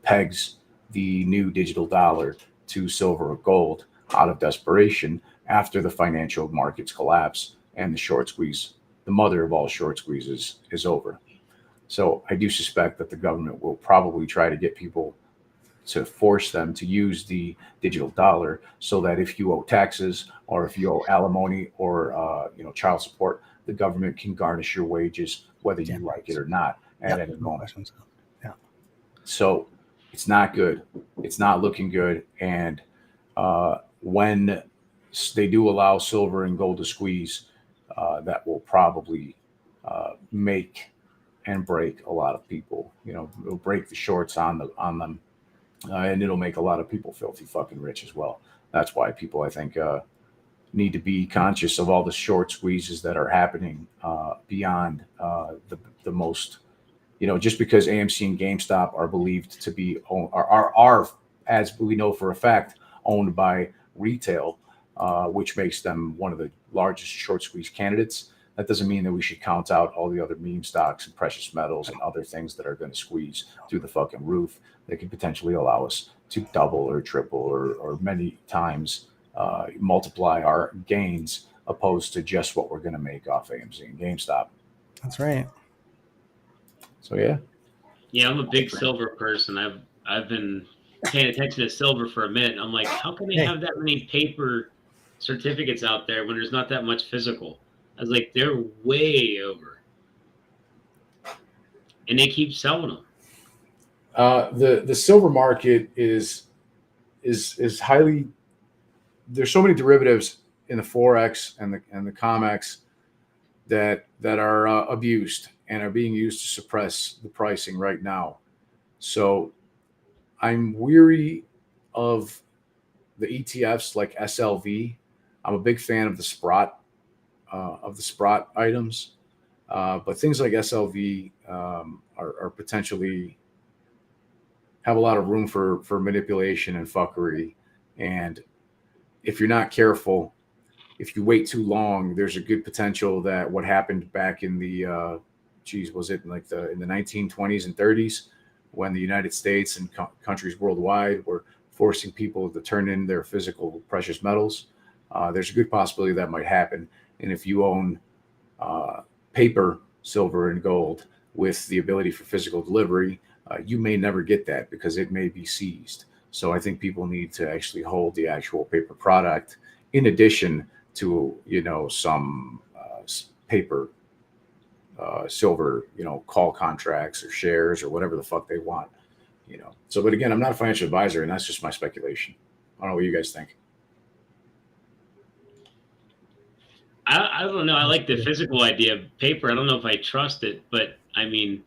pegs the new digital dollar to silver or gold out of desperation after the financial markets collapse and the short squeeze, the mother of all short squeezes, is over. So I do suspect that the government will probably try to get people to force them to use the digital dollar so that if you owe taxes or if you owe alimony or child support, the government can garnish your wages whether you like it or not at any moment. Yeah. So it's not good. It's not looking good. And when they do allow silver and gold to squeeze, that will probably make and break a lot of people. It'll break the shorts on them, and it'll make a lot of people filthy fucking rich as well. That's why people, I think, need to be conscious of all the short squeezes that are happening beyond the most. Just because AMC and GameStop are believed to be are as we know for a fact owned by retail, which makes them one of the largest short squeeze candidates. That doesn't mean that we should count out all the other meme stocks and precious metals and other things that are going to squeeze through the fucking roof. That could potentially allow us to double or triple or many times multiply our gains opposed to just what we're going to make off AMC and GameStop. That's right. So yeah. Yeah, I'm a big silver person. I've been paying attention to silver for a minute. I'm like, how can they have that many paper certificates out there when there's not that much physical? I was like, they're way over, and they keep selling them. The silver market is highly. There's so many derivatives in the forex and the COMEX that are abused and are being used to suppress the pricing right now. So I'm weary of the ETFs like SLV. I'm a big fan of the Sprott items, but things like SLV are potentially have a lot of room for manipulation and fuckery. And if you're not careful, if you wait too long, there's a good potential that what happened back in the was it like in the 1920s and 30s when the United States and countries worldwide were forcing people to turn in their physical precious metals. There's a good possibility that might happen. And if you own paper, silver, and gold with the ability for physical delivery, you may never get that because it may be seized. So I think people need to actually hold the actual paper product in addition to, some paper, silver, call contracts or shares or whatever the fuck they want, So, but again, I'm not a financial advisor and that's just my speculation. I don't know what you guys think. I don't know. I like the physical idea of paper. I don't know if I trust it, but I mean,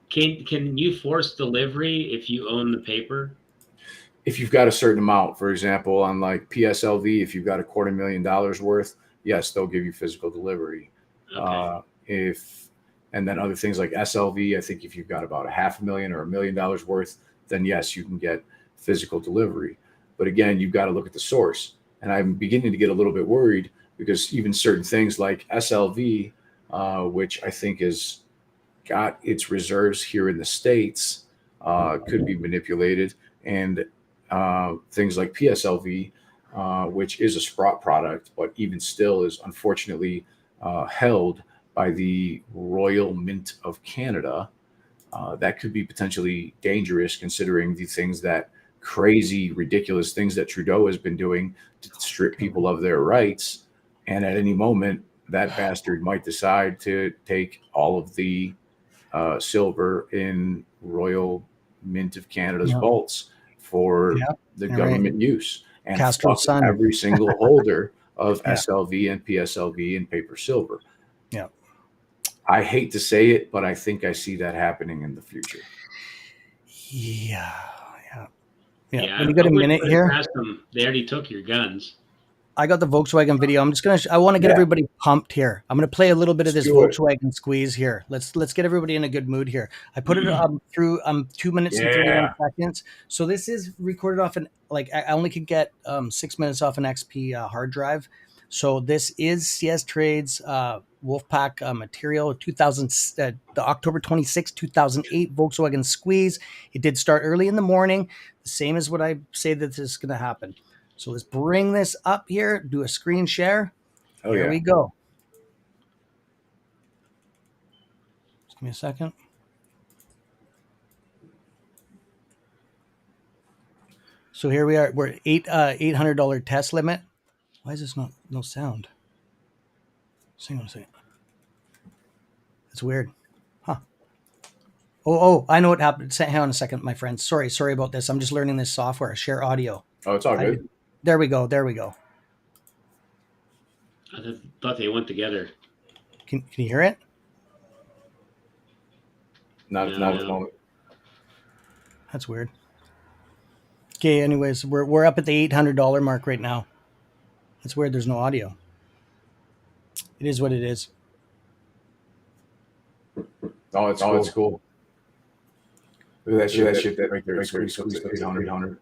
can you force delivery if you own the paper? If you've got a certain amount, for example, on like PSLV, if you've got $250,000 worth, yes, they'll give you physical delivery. Okay. And then other things like SLV, I think if you've got about $500,000 or $1 million worth, then yes, you can get physical delivery. But again, you've got to look at the source. And I'm beginning to get a little bit worried because even certain things like SLV, which I think has got its reserves here in the States, could be manipulated. And things like PSLV, which is a Sprott product, but even still is unfortunately held by the Royal Mint of Canada. That could be potentially dangerous considering the things that crazy, ridiculous things that Trudeau has been doing to strip people of their rights. And at any moment, that bastard might decide to take all of the silver in Royal Mint of Canada's vaults for the government use, and Castro's son. every single holder of Yeah. SLV and PSLV and paper silver. Yeah. I hate to say it, but I think I see that happening in the future. Yeah. Yeah, When you got a minute here, ask them, they already took your guns. I got the Volkswagen video. I'm just gonna. I want to get everybody pumped here. I'm gonna play a little bit of this Volkswagen squeeze here. Let's get everybody in a good mood here. I put it through 2 minutes and 31 seconds. So this is recorded off an I only could get 6 minutes off an XP hard drive. So this is CS Trades Wolfpack material 2000 the October 26, 2008 Volkswagen squeeze. It did start early in the morning, the same as what I say that this is going to happen. So let's bring this up here, do a screen share. Here we go. Just give me a second. So here we are. We're at $800 test limit. Why is this no sound? Hang on a second. That's weird. Huh. Oh, I know what happened. Hang on a second, my friends. Sorry about this. I'm just learning this software. Share audio. Oh, it's all good. There we go. I thought they went together. Can you hear it? Not at the moment. That's weird. Okay, anyways, we're up at the $800 mark right now. That's weird. There's no audio. It is what it is. Oh, it's cool. Look at that shit that right there. It's 800.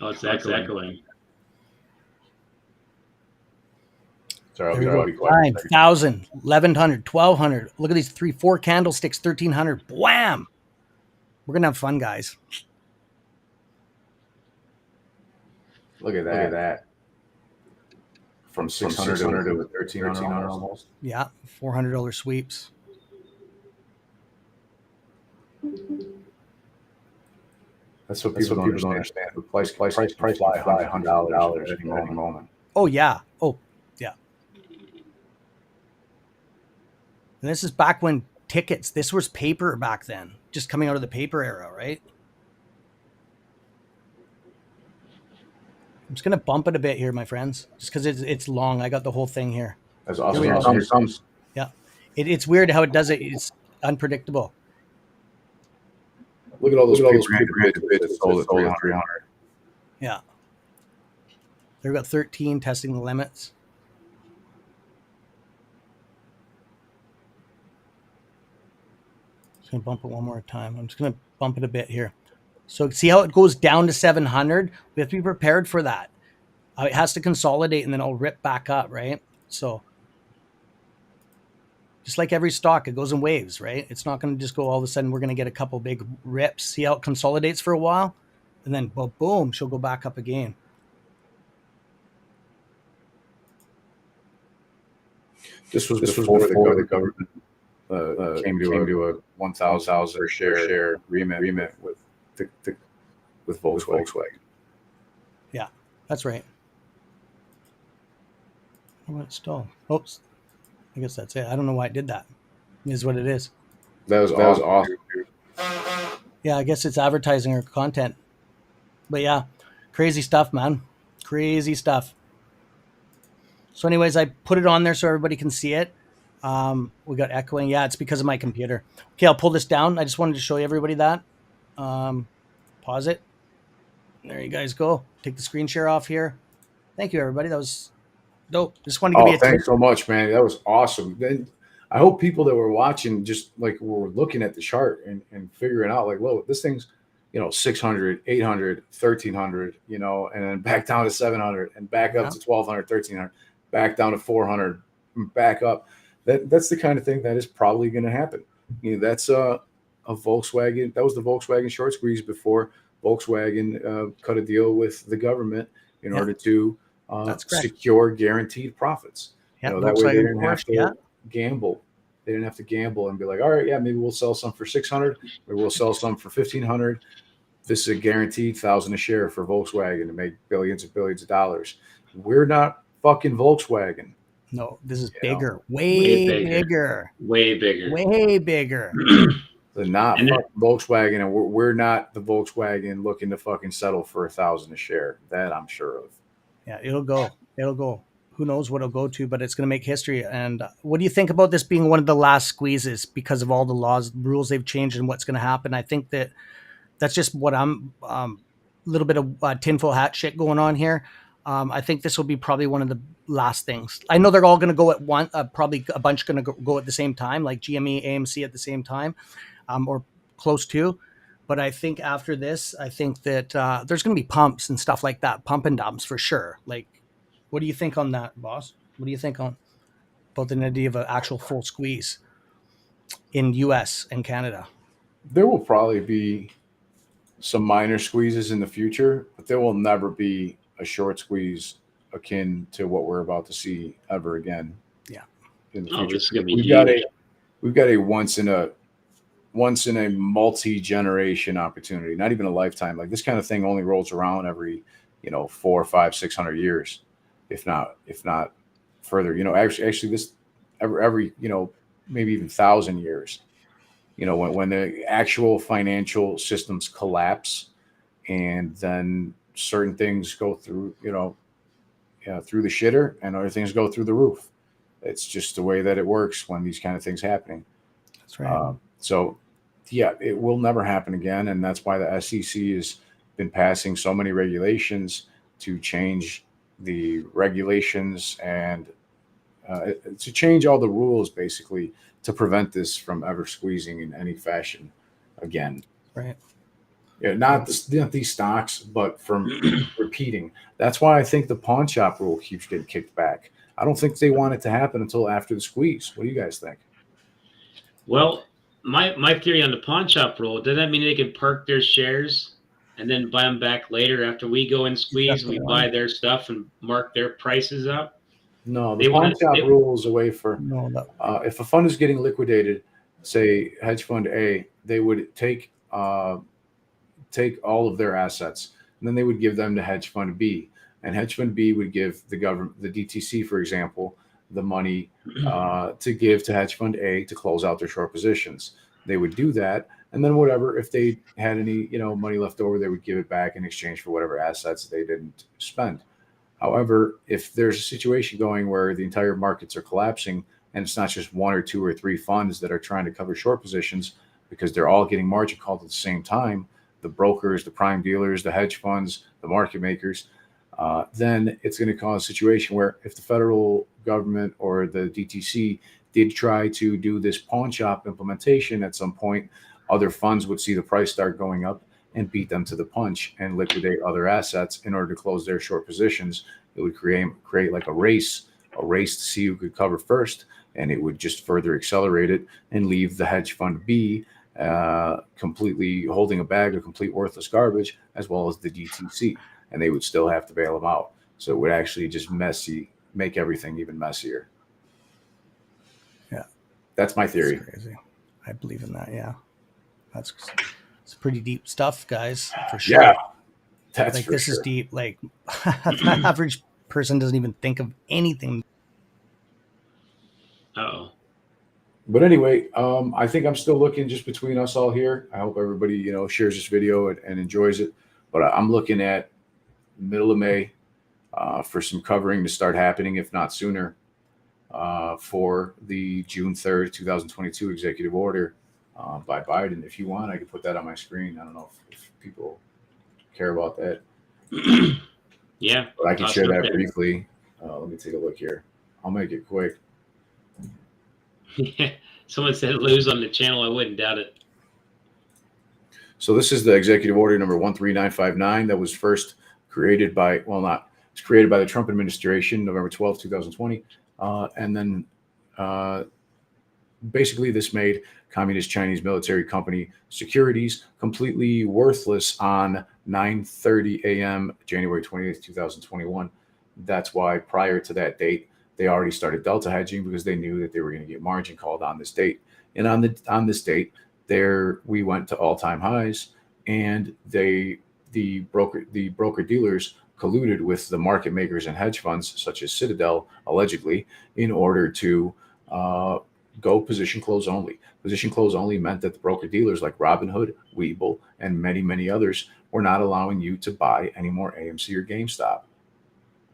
Oh, it's echoing. Sorry, I'll be quiet. 9,000, 1,100, 1,200. Look at these 4 candlesticks, 1,300. Wham! We're gonna have fun, guys. Look at that. From 600 to 1,300 almost. Yeah, $400 sweeps. That's what people don't understand. The price fly $100 at any moment. Oh yeah. And this is back when tickets. This was paper back then, just coming out of the paper era, right? I'm just gonna bump it a bit here, my friends, just because it's long. I got the whole thing here. That's awesome. Yeah, it's weird how it does it. It's unpredictable. Look at all those paper bids that sold at 300. Yeah, they've got 13 testing the limits. Just gonna bump it one more time. I'm just gonna bump it a bit here. So see how it goes down to 700? We have to be prepared for that. It has to consolidate and then it'll rip back up, right? So just like every stock, it goes in waves, right? It's not going to just go all of a sudden, we're going to get a couple big rips. See how it consolidates for a while? And then boom, she'll go back up again. This was before the government came to a 1,000 per share agreement with Volkswagen. Yeah, that's right. Oh, it's stalled. Oops. I guess that's it. I don't know why it did that. It is what it is. That was awesome. Yeah, I guess it's advertising or content. But yeah, crazy stuff, man. Crazy stuff. So anyways, I put it on there so everybody can see it. We got echoing. Yeah, it's because of my computer. Okay, I'll pull this down. I just wanted to show everybody that. Pause it. There you guys go. Take the screen share off here. Thank you, everybody. That was dope. Just wanted to give you a thanks so much, man. That was awesome. Then I hope people that were watching just like were looking at the chart and figuring out like, whoa, this thing's, 600, 800, 1,300, and then back down to 700 and back up to 1,200, 1,300, back down to 400, back up. That's the kind of thing that is probably going to happen. That's a Volkswagen. That was the Volkswagen short squeeze before Volkswagen cut a deal with the government in order to secure guaranteed profits. That way they didn't have to gamble. They didn't have to gamble and be like, all right, yeah, maybe we'll sell some for 600, or we'll sell some for 1,500. This is a guaranteed 1,000 a share for Volkswagen to make billions and billions of dollars. We're not fucking Volkswagen. No, this is You know? bigger, Way way bigger. bigger, Way bigger. way bigger. So not And fucking Volkswagen, and we're not the Volkswagen looking to fucking settle for 1,000 a share. That I'm sure of. Yeah, it'll go. It'll go. Who knows what it'll go to, but it's going to make history. And what do you think about this being one of the last squeezes because of all the laws, rules they've changed, and what's going to happen? I think that's just what I'm a little bit of tinfoil hat shit going on here. I think this will be probably one of the last things. I know they're all going to go at one, probably a bunch going to go at the same time, like GME, AMC at the same time, or close to. But I think after this, I think that there's going to be pumps and stuff like that, pump and dumps for sure. Like, what do you think on that, boss? What do you think on about the idea of an actual full squeeze in US and Canada? There will probably be some minor squeezes in the future, but there will never be a short squeeze akin to what we're about to see ever again. Yeah. In the Oh, future, this is gonna be we've got huge. a once in a multi-generation opportunity, not even a lifetime. Like this kind of thing only rolls around every 4, 5, 600 years, if not further. Actually this every maybe even 1,000 years. When the actual financial systems collapse, and then certain things go through through the shitter, and other things go through the roof. It's just the way that it works when these kind of things happening. That's right. So, yeah, it will never happen again, and that's why the SEC has been passing so many regulations to change the regulations and to change all the rules, basically, to prevent this from ever squeezing in any fashion again. Right. Yeah, not these stocks, but from repeating. That's why I think the pawn shop rule keeps getting kicked back. I don't think they want it to happen until after the squeeze. What do you guys think? Well, my theory on the pawn shop rule, does that mean they can park their shares and then buy them back later after we go and squeeze, we buy their stuff and mark their prices up? No, the pawn shop rule is a way for if a fund is getting liquidated, say hedge fund A, they would take all of their assets, and then they would give them to hedge fund B, and hedge fund B would give the government, the DTC, for example, the money to give to hedge fund A to close out their short positions. They would do that, and then whatever, if they had any money left over, they would give it back in exchange for whatever assets they didn't spend. However, if there's a situation going where the entire markets are collapsing, and it's not just one or two or three funds that are trying to cover short positions because they're all getting margin called at the same time, the brokers, the prime dealers, the hedge funds, the market makers, then it's going to cause a situation where if the federal government or the DTC did try to do this pawn shop implementation at some point, other funds would see the price start going up and beat them to the punch and liquidate other assets in order to close their short positions. It would create like a race to see who could cover first, and it would just further accelerate it and leave the hedge fund B completely holding a bag of complete worthless garbage, as well as the DTC, and they would still have to bail them out. So it would actually just make everything even messier. Yeah, that's my theory. That's crazy. I believe in that. Yeah, it's pretty deep stuff, guys, for sure. Yeah, that's like for this sure. is deep. Like the average person doesn't even think of anything. Oh. But anyway, I think I'm still looking just between us all here. I hope everybody, shares this video and enjoys it. But I'm looking at middle of May for some covering to start happening, if not sooner, for the June 3rd, 2022 executive order by Biden. If you want, I can put that on my screen. I don't know if people care about that. Yeah. But I can share that briefly. Let me take a look here. I'll make it quick. Someone said lose on the channel. I wouldn't doubt it. So this is the executive order number 13959 that was first created by, it's created by the Trump administration, November 12, 2020. And then basically this made Communist Chinese military company securities completely worthless on 9:30 a.m. January 28th, 2021. That's why prior to that date, they already started delta hedging because they knew that they were going to get margin called on this date. And on this date, we went to all-time highs, and the broker dealers colluded with the market makers and hedge funds such as Citadel, allegedly, in order to go position close only. Position close only meant that the broker dealers like Robinhood, Webull, and many, many others were not allowing you to buy any more AMC or GameStop.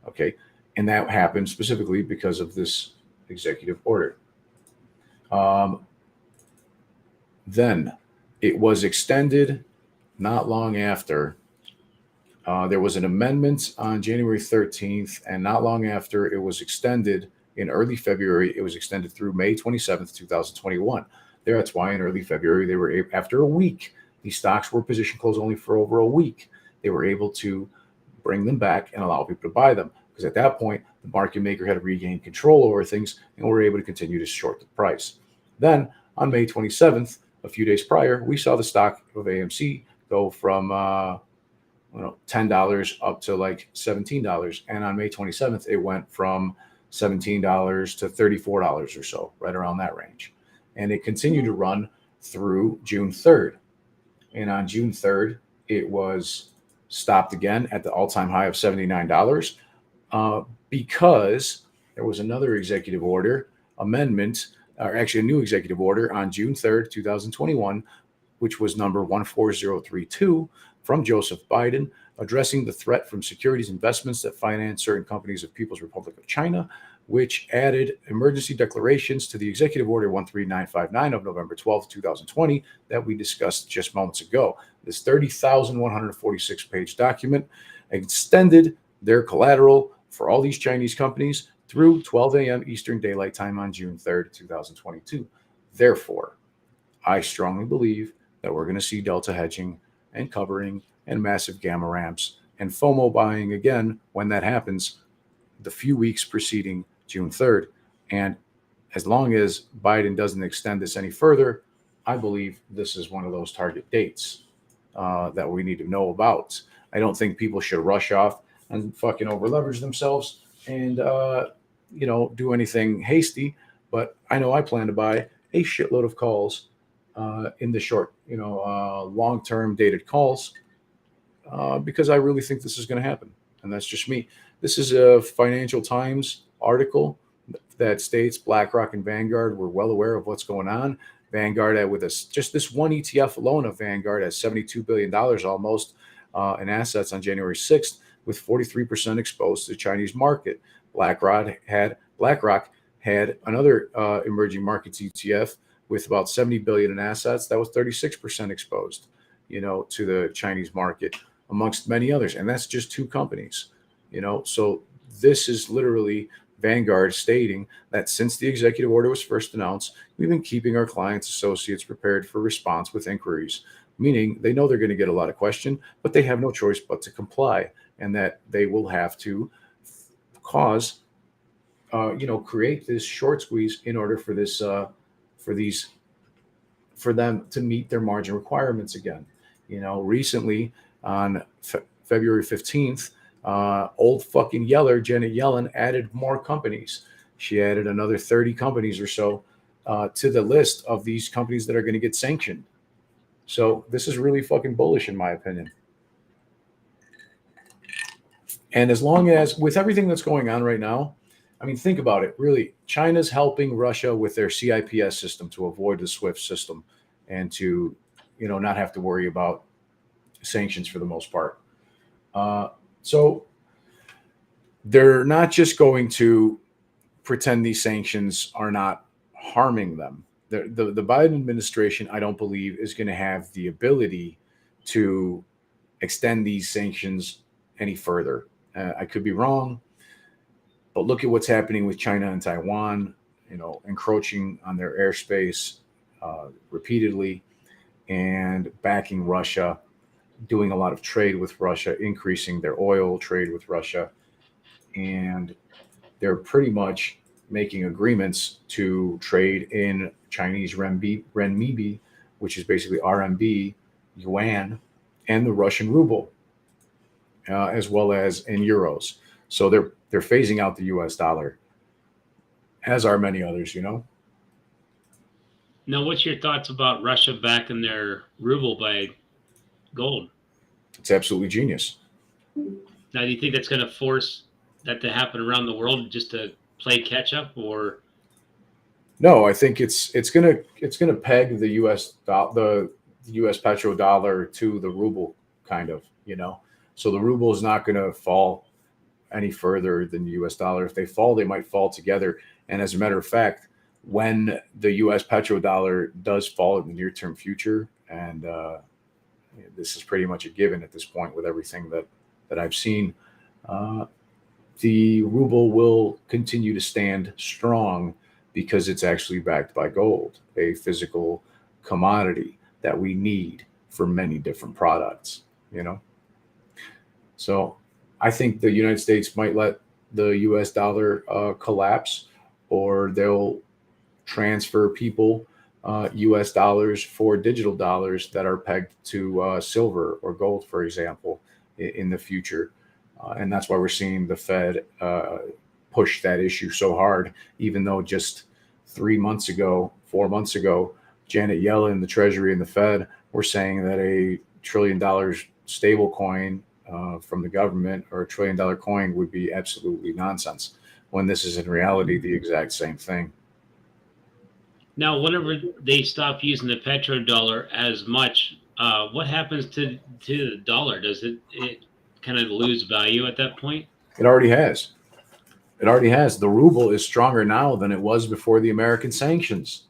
Okay. And that happened specifically because of this executive order. Then it was extended not long after. There was an amendment on January 13th, and not long after it was extended in early February, it was extended through May 27th, 2021. That's why in early February, they were after a week, these stocks were position close only for over a week. They were able to bring them back and allow people to buy them, because at that point, the market maker had regained control over things and were able to continue to short the price. Then on May 27th, a few days prior, we saw the stock of AMC go from $10 up to like $17. And on May 27th, it went from $17 to $34 or so, right around that range. And it continued to run through June 3rd. And on June 3rd, it was stopped again at the all-time high of $79 because there was another executive order amendment, or actually a new executive order on June 3rd, 2021, which was number 14032 from Joseph Biden, addressing the threat from securities investments that finance certain companies of People's Republic of China, which added emergency declarations to the Executive Order 13959 of November 12, 2020, that we discussed just moments ago. This 30,146-page document extended their collateral for all these Chinese companies through 12 a.m. Eastern Daylight Time on June 3rd, 2022. Therefore, I strongly believe that we're going to see delta hedging and covering and massive gamma ramps and FOMO buying again when that happens the few weeks preceding June 3rd. And as long as Biden doesn't extend this any further, I believe this is one of those target dates that we need to know about. I don't think people should rush off and fucking over leverage themselves and do anything hasty. But I know I plan to buy a shitload of calls in the short, long-term dated calls because I really think this is going to happen. And that's just me. This is a Financial Times article that states BlackRock and Vanguard were well aware of what's going on. Vanguard, with us, just this one ETF alone of Vanguard, has $72 billion almost in assets on January 6th, with 43% exposed to the Chinese market. BlackRock had another emerging markets ETF with about 70 billion in assets that was 36% exposed, to the Chinese market, amongst many others. And that's just two companies, So this is literally Vanguard stating that since the executive order was first announced, we've been keeping our clients' associates prepared for response with inquiries, meaning they know they're going to get a lot of question, but they have no choice but to comply, and that they will have to create this short squeeze in order for this, for them to meet their margin requirements again. Recently on February 15th, old fucking Yeller, Janet Yellen, added more companies. She added another 30 companies or so to the list of these companies that are going to get sanctioned. So this is really fucking bullish, in my opinion. And as long as, with everything that's going on right now, I mean, think about it. Really, China's helping Russia with their CIPS system to avoid the SWIFT system and to, not have to worry about sanctions for the most part. So they're not just going to pretend these sanctions are not harming them. The Biden administration, I don't believe, is going to have the ability to extend these sanctions any further. I could be wrong, but look at what's happening with China and Taiwan, encroaching on their airspace repeatedly and backing Russia, doing a lot of trade with Russia, increasing their oil trade with Russia. And they're pretty much making agreements to trade in Chinese renminbi, which is basically RMB, yuan, and the Russian ruble, as well as in euros. So they're phasing out the US dollar, as are many others, Now, what's your thoughts about Russia backing their ruble by gold? It's absolutely genius. Now, do you think that's going to force that to happen around the world just to play catch up, or? No, I think it's gonna peg the the U.S. petrodollar to the ruble, kind of, you know. So the ruble is not going to fall any further than the U.S. dollar. If they fall, they might fall together. And as a matter of fact, when the U.S. petrodollar does fall in the near-term future, and this is pretty much a given at this point with everything that I've seen, uh, the ruble will continue to stand strong because it's actually backed by gold, a physical commodity that we need for many different products, you know? So I think the United States might let the US dollar collapse, or they'll transfer people US dollars for digital dollars that are pegged to silver or gold, for example, in the future. And that's why we're seeing the Fed push that issue so hard, even though just 3 months ago, 4 months ago, Janet Yellen, the Treasury, and the Fed were saying that a $1 trillion stable coin from the government, or a $1 trillion coin, would be absolutely nonsense, when this is in reality the exact same thing. Now, whenever they stop using the petrodollar as much, what happens to the dollar? Does it kind of lose value at that point? It already has. It already has. The ruble is stronger now than it was before the American sanctions.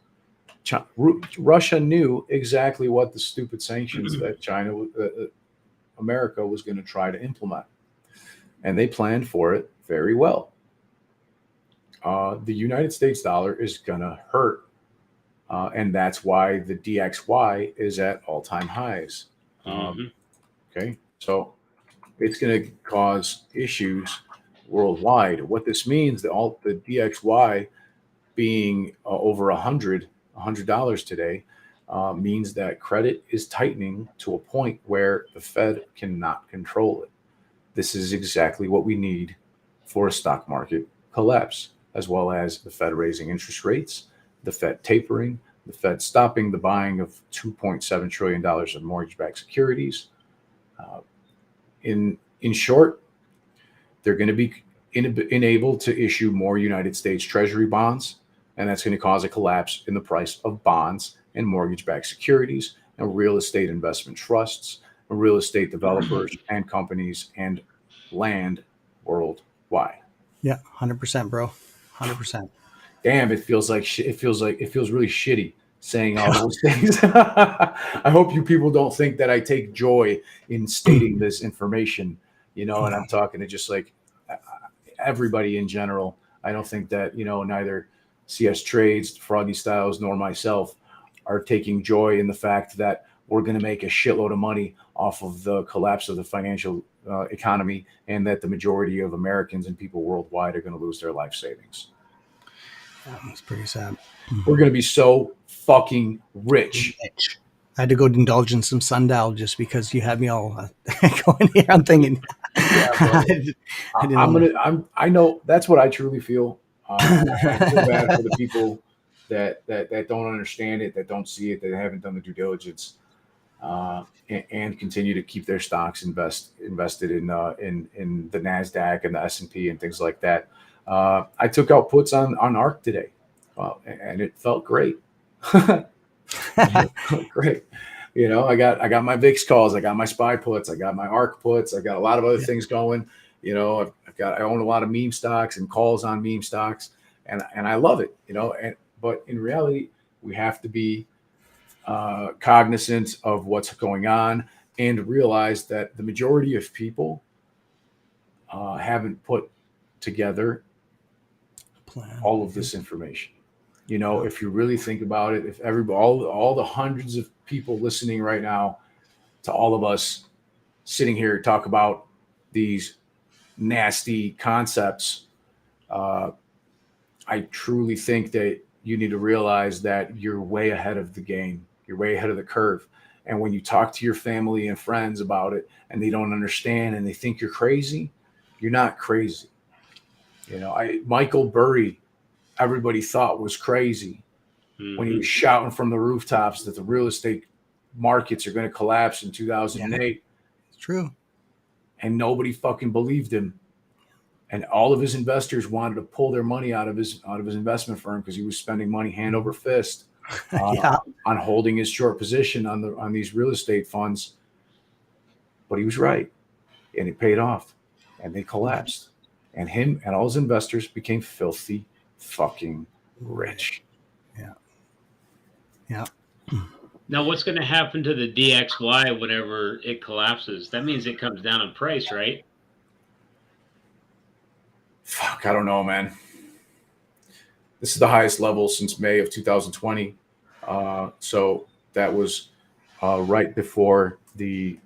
Russia knew exactly what the stupid sanctions that America was going to try to implement, and they planned for it very well. The United States dollar is going to hurt, and that's why the DXY is at all-time highs. Okay, so it's going to cause issues worldwide. What this means, the DXY being over $100 today, means that credit is tightening to a point where the Fed cannot control it. This is exactly what we need for a stock market collapse, as well as the Fed raising interest rates, the Fed tapering, the Fed stopping the buying of $2.7 trillion of mortgage-backed securities. In short, they're going to be enabled to issue more United States Treasury bonds, and that's going to cause a collapse in the price of bonds and mortgage-backed securities and real estate investment trusts and real estate developers and companies and land worldwide. Yeah, 100%, bro. 100%. Damn, it feels really shitty saying all those things. I hope you people don't think that I take joy in stating this information, and I'm talking to just like everybody in general. I don't think that, neither CS Trades, Froggy Styles, nor myself are taking joy in the fact that we're going to make a shitload of money off of the collapse of the financial economy, and that the majority of Americans and people worldwide are going to lose their life savings. That's pretty sad. We're going to be so fucking rich. I had to go indulge in some sundial just because you had me all going here. I'm thinking, I know that's what I truly feel. I feel bad for the people that don't understand it, that don't see it, that haven't done the due diligence, and continue to keep their stocks invested in the NASDAQ and the S&P and things like that. I took out puts on ARK today, and it felt great. Great. I got my VIX calls, I got my SPY puts, I got my ARK puts, I got a lot of other things going. I own a lot of meme stocks and calls on meme stocks, and I love it. But in reality, we have to be cognizant of what's going on and realize that the majority of people haven't put together all of this information. If you really think about it, if all the hundreds of people listening right now to all of us sitting here talk about these nasty concepts, I truly think that you need to realize that you're way ahead of the game. You're way ahead of the curve. And when you talk to your family and friends about it and they don't understand and they think you're crazy, you're not crazy. Michael Burry, everybody thought was crazy when he was shouting from the rooftops that the real estate markets are going to collapse in 2008. It's true. and nobody fucking believed him. And all of his investors wanted to pull their money out of his investment firm because he was spending money hand over fist on holding his short position on these real estate funds. But he was right, and it paid off, and they collapsed, and him and all his investors became filthy fucking rich. Yeah. Now, what's going to happen to the DXY whenever it collapses? That means it comes down in price, right? Fuck, I don't know, man. This is the highest level since May of 2020. So that was right before the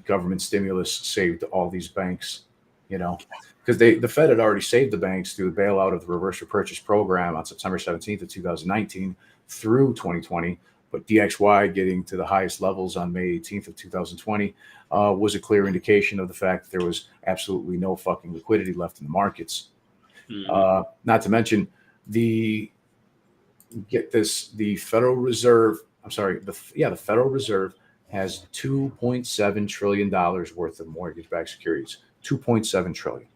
government stimulus saved all these banks, because the Fed had already saved the banks through the bailout of the reverse repurchase program on September 17th of 2019 through 2020. But DXY getting to the highest levels on May 18th of 2020 was a clear indication of the fact that there was absolutely no fucking liquidity left in the markets. Not to mention the Federal Reserve. I'm sorry, the Federal Reserve has $2.7 trillion worth of mortgage-backed securities. 2.7 trillion.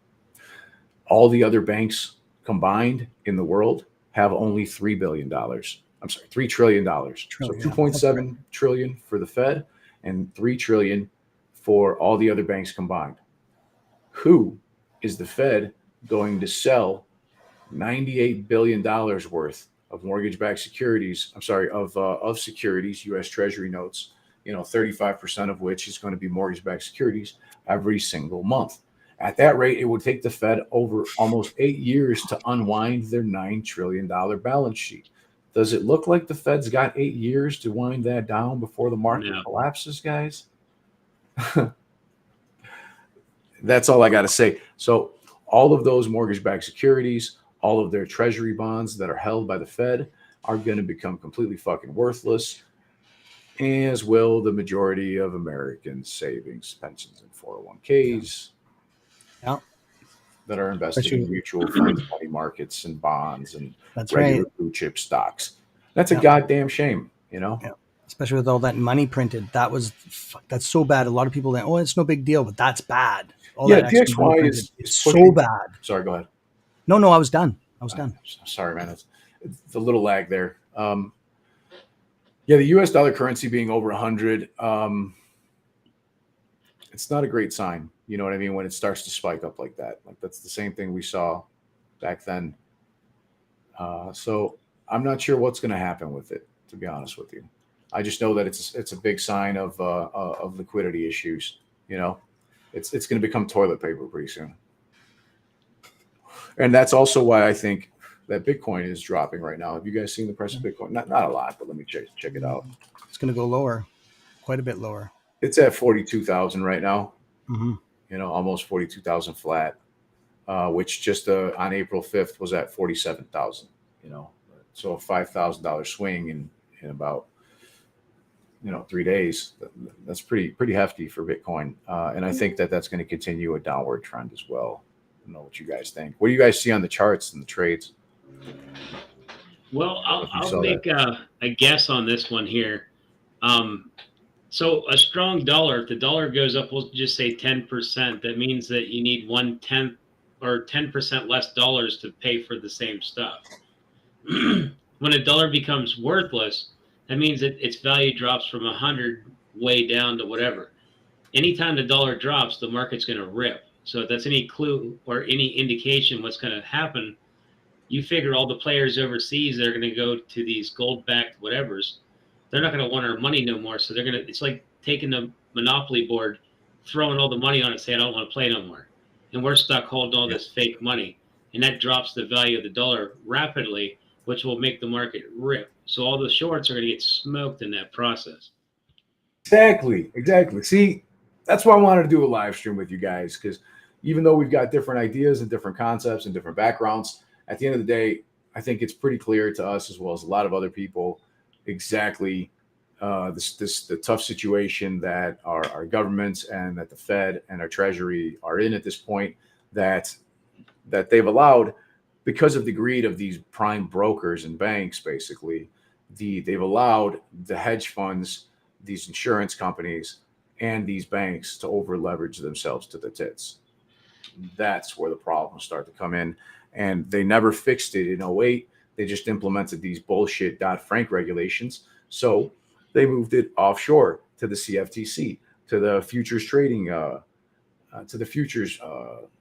All the other banks combined in the world have only $3 billion. I'm sorry, $3 trillion. So 2.7 trillion for the Fed and 3 trillion for all the other banks combined. Who is the Fed going to sell $98 billion worth of mortgage-backed securities? I'm sorry, of securities, U.S. Treasury notes, 35% of which is going to be mortgage-backed securities every single month. At that rate, it would take the Fed over almost 8 years to unwind their $9 trillion balance sheet. Does it look like the Fed's got 8 years to wind that down before the market collapses, guys? That's all I got to say. So all of those mortgage-backed securities, all of their treasury bonds that are held by the Fed are going to become completely fucking worthless, as will the majority of American savings, pensions, and 401ks that are invested in mutual funds, money markets, and bonds, and regular blue chip stocks. That's a goddamn shame, Yeah. Especially with all that money printed. That's so bad. A lot of people think, it's no big deal, but that's bad. All that DXY is so bad. Sorry, go ahead. No, I was done. Sorry, man. It's a little lag there. The U.S. dollar currency being over 100, it's not a great sign. You know what I mean? When it starts to spike up like that. Like, that's the same thing we saw back then. So I'm not sure what's going to happen with it, to be honest with you. I just know that it's a big sign of liquidity issues. It's going to become toilet paper pretty soon. And that's also why I think that Bitcoin is dropping right now. Have you guys seen the price of Bitcoin? Not a lot, but let me check it out. It's going to go lower, quite a bit lower. It's at 42,000 right now. Mm-hmm. Almost 42,000 flat, which just on April 5th was at 47,000. So a $5,000 swing in about 3 days. That's pretty hefty for Bitcoin, and I think that's going to continue a downward trend as well. I don't know what you guys think. What do you guys see on the charts and the trades? Well, I'll make a guess on this one here. So a strong dollar, if the dollar goes up, we'll just say 10%. That means that you need 1/10 or 10% less dollars to pay for the same stuff. When a dollar becomes worthless, that means that its value drops from 100 way down to whatever. Anytime the dollar drops, the market's going to rip. So if that's any clue or any indication what's going to happen, you figure all the players overseas that are going to go to these gold-backed whatevers, they're not going to want our money no more. So it's like taking the monopoly board, throwing all the money on it, saying, I don't want to play no more. And we're stuck holding all this fake money. And that drops the value of the dollar rapidly, which will make the market rip. So all the shorts are going to get smoked in that process. Exactly. See, that's why I wanted to do a live stream with you guys, because even though we've got different ideas and different concepts and different backgrounds, at the end of the day, I think it's pretty clear to us, as well as a lot of other people, exactly the tough situation that our governments and that the Fed and our Treasury are in at this point, that they've allowed, because of the greed of these prime brokers and banks, basically, they've allowed the hedge funds, these insurance companies, and these banks to over leverage themselves to the tits. That's where the problems start to come in. And they never fixed it in '08. They just implemented these bullshit Dodd-Frank regulations. So they moved it offshore to the CFTC, to the futures trading, to the futures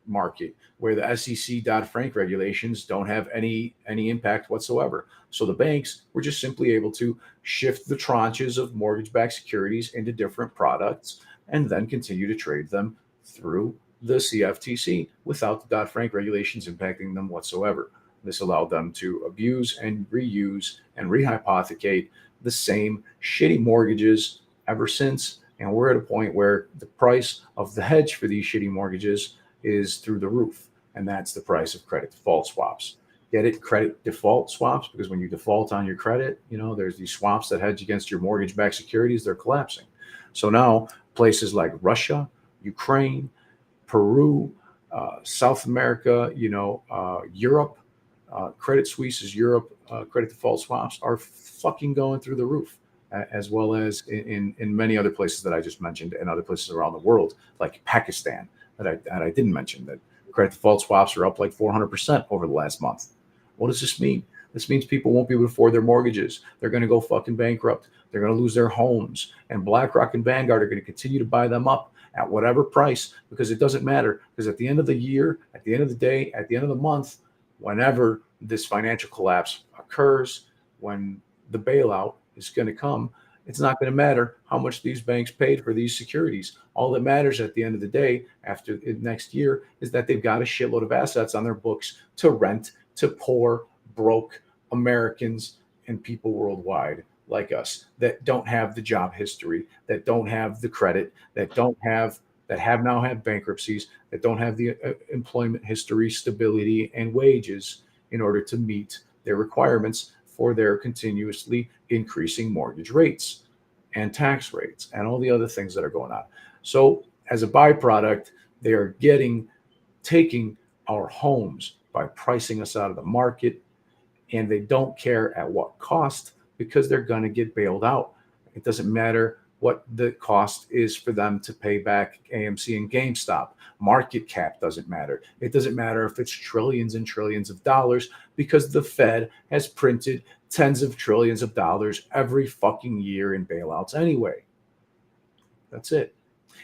market, where the SEC Dodd-Frank regulations don't have any impact whatsoever. So the banks were just simply able to shift the tranches of mortgage-backed securities into different products and then continue to trade them through the CFTC without the Dodd-Frank regulations impacting them whatsoever. This allowed them to abuse and reuse and rehypothecate the same shitty mortgages ever since. And we're at a point where the price of the hedge for these shitty mortgages is through the roof. And that's the price of credit default swaps. Get it? Credit default swaps, because when you default on your credit, there's these swaps that hedge against your mortgage-backed securities. They're collapsing. So now places like Russia, Ukraine, Peru, South America, Europe, Credit Suisse's Europe credit default swaps are fucking going through the roof, as well as in many other places that I just mentioned and other places around the world, like Pakistan that I didn't mention, that credit default swaps are up like 400% over the last month. What does this mean? This means people won't be able to afford their mortgages. They're going to go fucking bankrupt. They're going to lose their homes. And BlackRock and Vanguard are going to continue to buy them up at whatever price, because it doesn't matter. Because at the end of the year, at the end of the day, at the end of the month, whenever this financial collapse occurs, when the bailout is going to come, it's not going to matter how much these banks paid for these securities. All that matters at the end of the day, after next year, is that they've got a shitload of assets on their books to rent to poor, broke Americans and people worldwide like us that don't have the job history, that don't have the credit, that have now had bankruptcies, that don't have the employment history, stability, and wages in order to meet their requirements for their continuously increasing mortgage rates and tax rates and all the other things that are going on. So as a byproduct, they are taking our homes by pricing us out of the market, and they don't care at what cost, because they're going to get bailed out. It doesn't matter what the cost is for them to pay back AMC and GameStop. Market cap doesn't matter. It doesn't matter if it's trillions and trillions of dollars, because the Fed has printed tens of trillions of dollars every fucking year in bailouts anyway. That's it.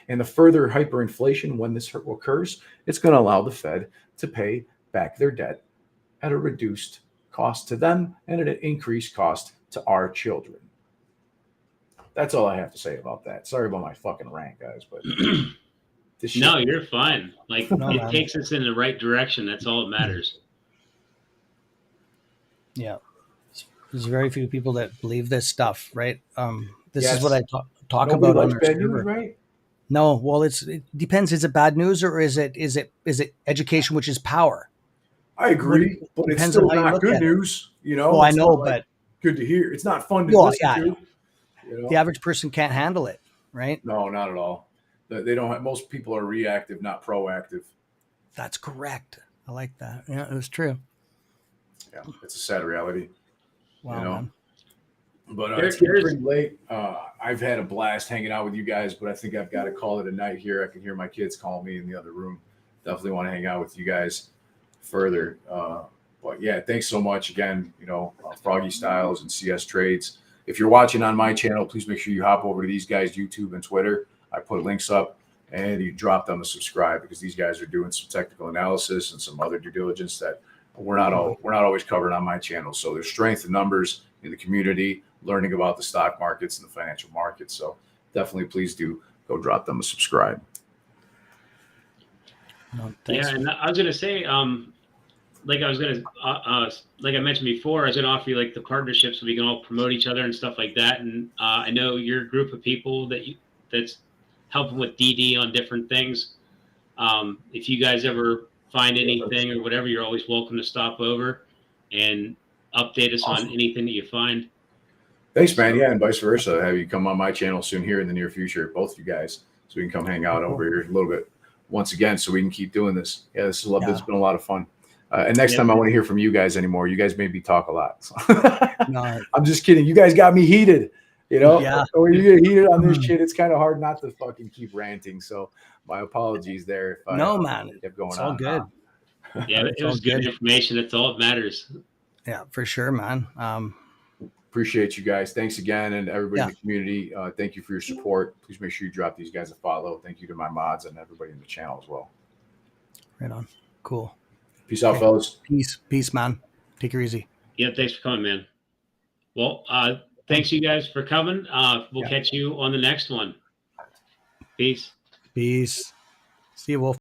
And the further hyperinflation, when this occurs, it's going to allow the Fed to pay back their debt at a reduced cost to them and at an increased cost to our children. That's all I have to say about that. Sorry about my fucking rant, guys, but no, you're fine. Like, it takes us in the right direction. That's all that matters. Yeah. There's very few people that believe this stuff, right? This is what I talk about on our server. Right? No, well, it depends. Is it bad news, or is it education, which is power? I agree, but it's still not good news. Oh, I know, but good to hear. It's not fun to listen to. The average person can't handle it, right? No, not at all. They don't have, most people are reactive, not proactive. That's correct. I like that. Yeah, it was true. Yeah, it's a sad reality. Wow, man. But it's getting late. I've had a blast hanging out with you guys, but I think I've got to call it a night here. I can hear my kids calling me in the other room. Definitely want to hang out with you guys further. But yeah, thanks so much again. Froggy Styles and CS Trades. If you're watching on my channel, please make sure you hop over to these guys' YouTube and Twitter. I put links up, and you drop them to subscribe, because these guys are doing some technical analysis and some other due diligence that we're not always covered on my channel. So there's strength in numbers in the community, learning about the stock markets and the financial markets. So definitely, please do go drop them a subscribe. Yeah, and I was gonna say, like I mentioned before, I was gonna offer you like the partnership so we can all promote each other and stuff like that. And I know you're a group of people that's helping with DD on different things. If you guys ever find anything or whatever, you're always welcome to stop over and update us on anything that you find. Thanks, man. Yeah, and vice versa. Have you come on my channel soon here in the near future, both of you guys, so we can come hang out over here a little bit once again, so we can keep doing this. Yeah, this has been a lot of fun. And next time I want to hear from you guys anymore. You guys made me talk a lot. So. No. I'm just kidding. You guys got me heated. You know, Yeah. when you get heated on this shit, it's kind of hard not to fucking keep ranting. So my apologies there if I No, man. kept going It's all on. good. Yeah, It's it was all good good. information. That's all that matters. Yeah, for sure, man. Appreciate you guys. Thanks again. And everybody in Yeah. the community, thank you for your support. Please make sure you drop these guys a follow. Thank you to my mods and everybody in the channel as well. Right on. Cool. Peace out, Okay. fellas. Peace, man. Take it easy. Yeah, thanks for coming, man. Well, thanks you guys for coming. We'll catch you on the next one. Peace. Peace. See you, Wolf.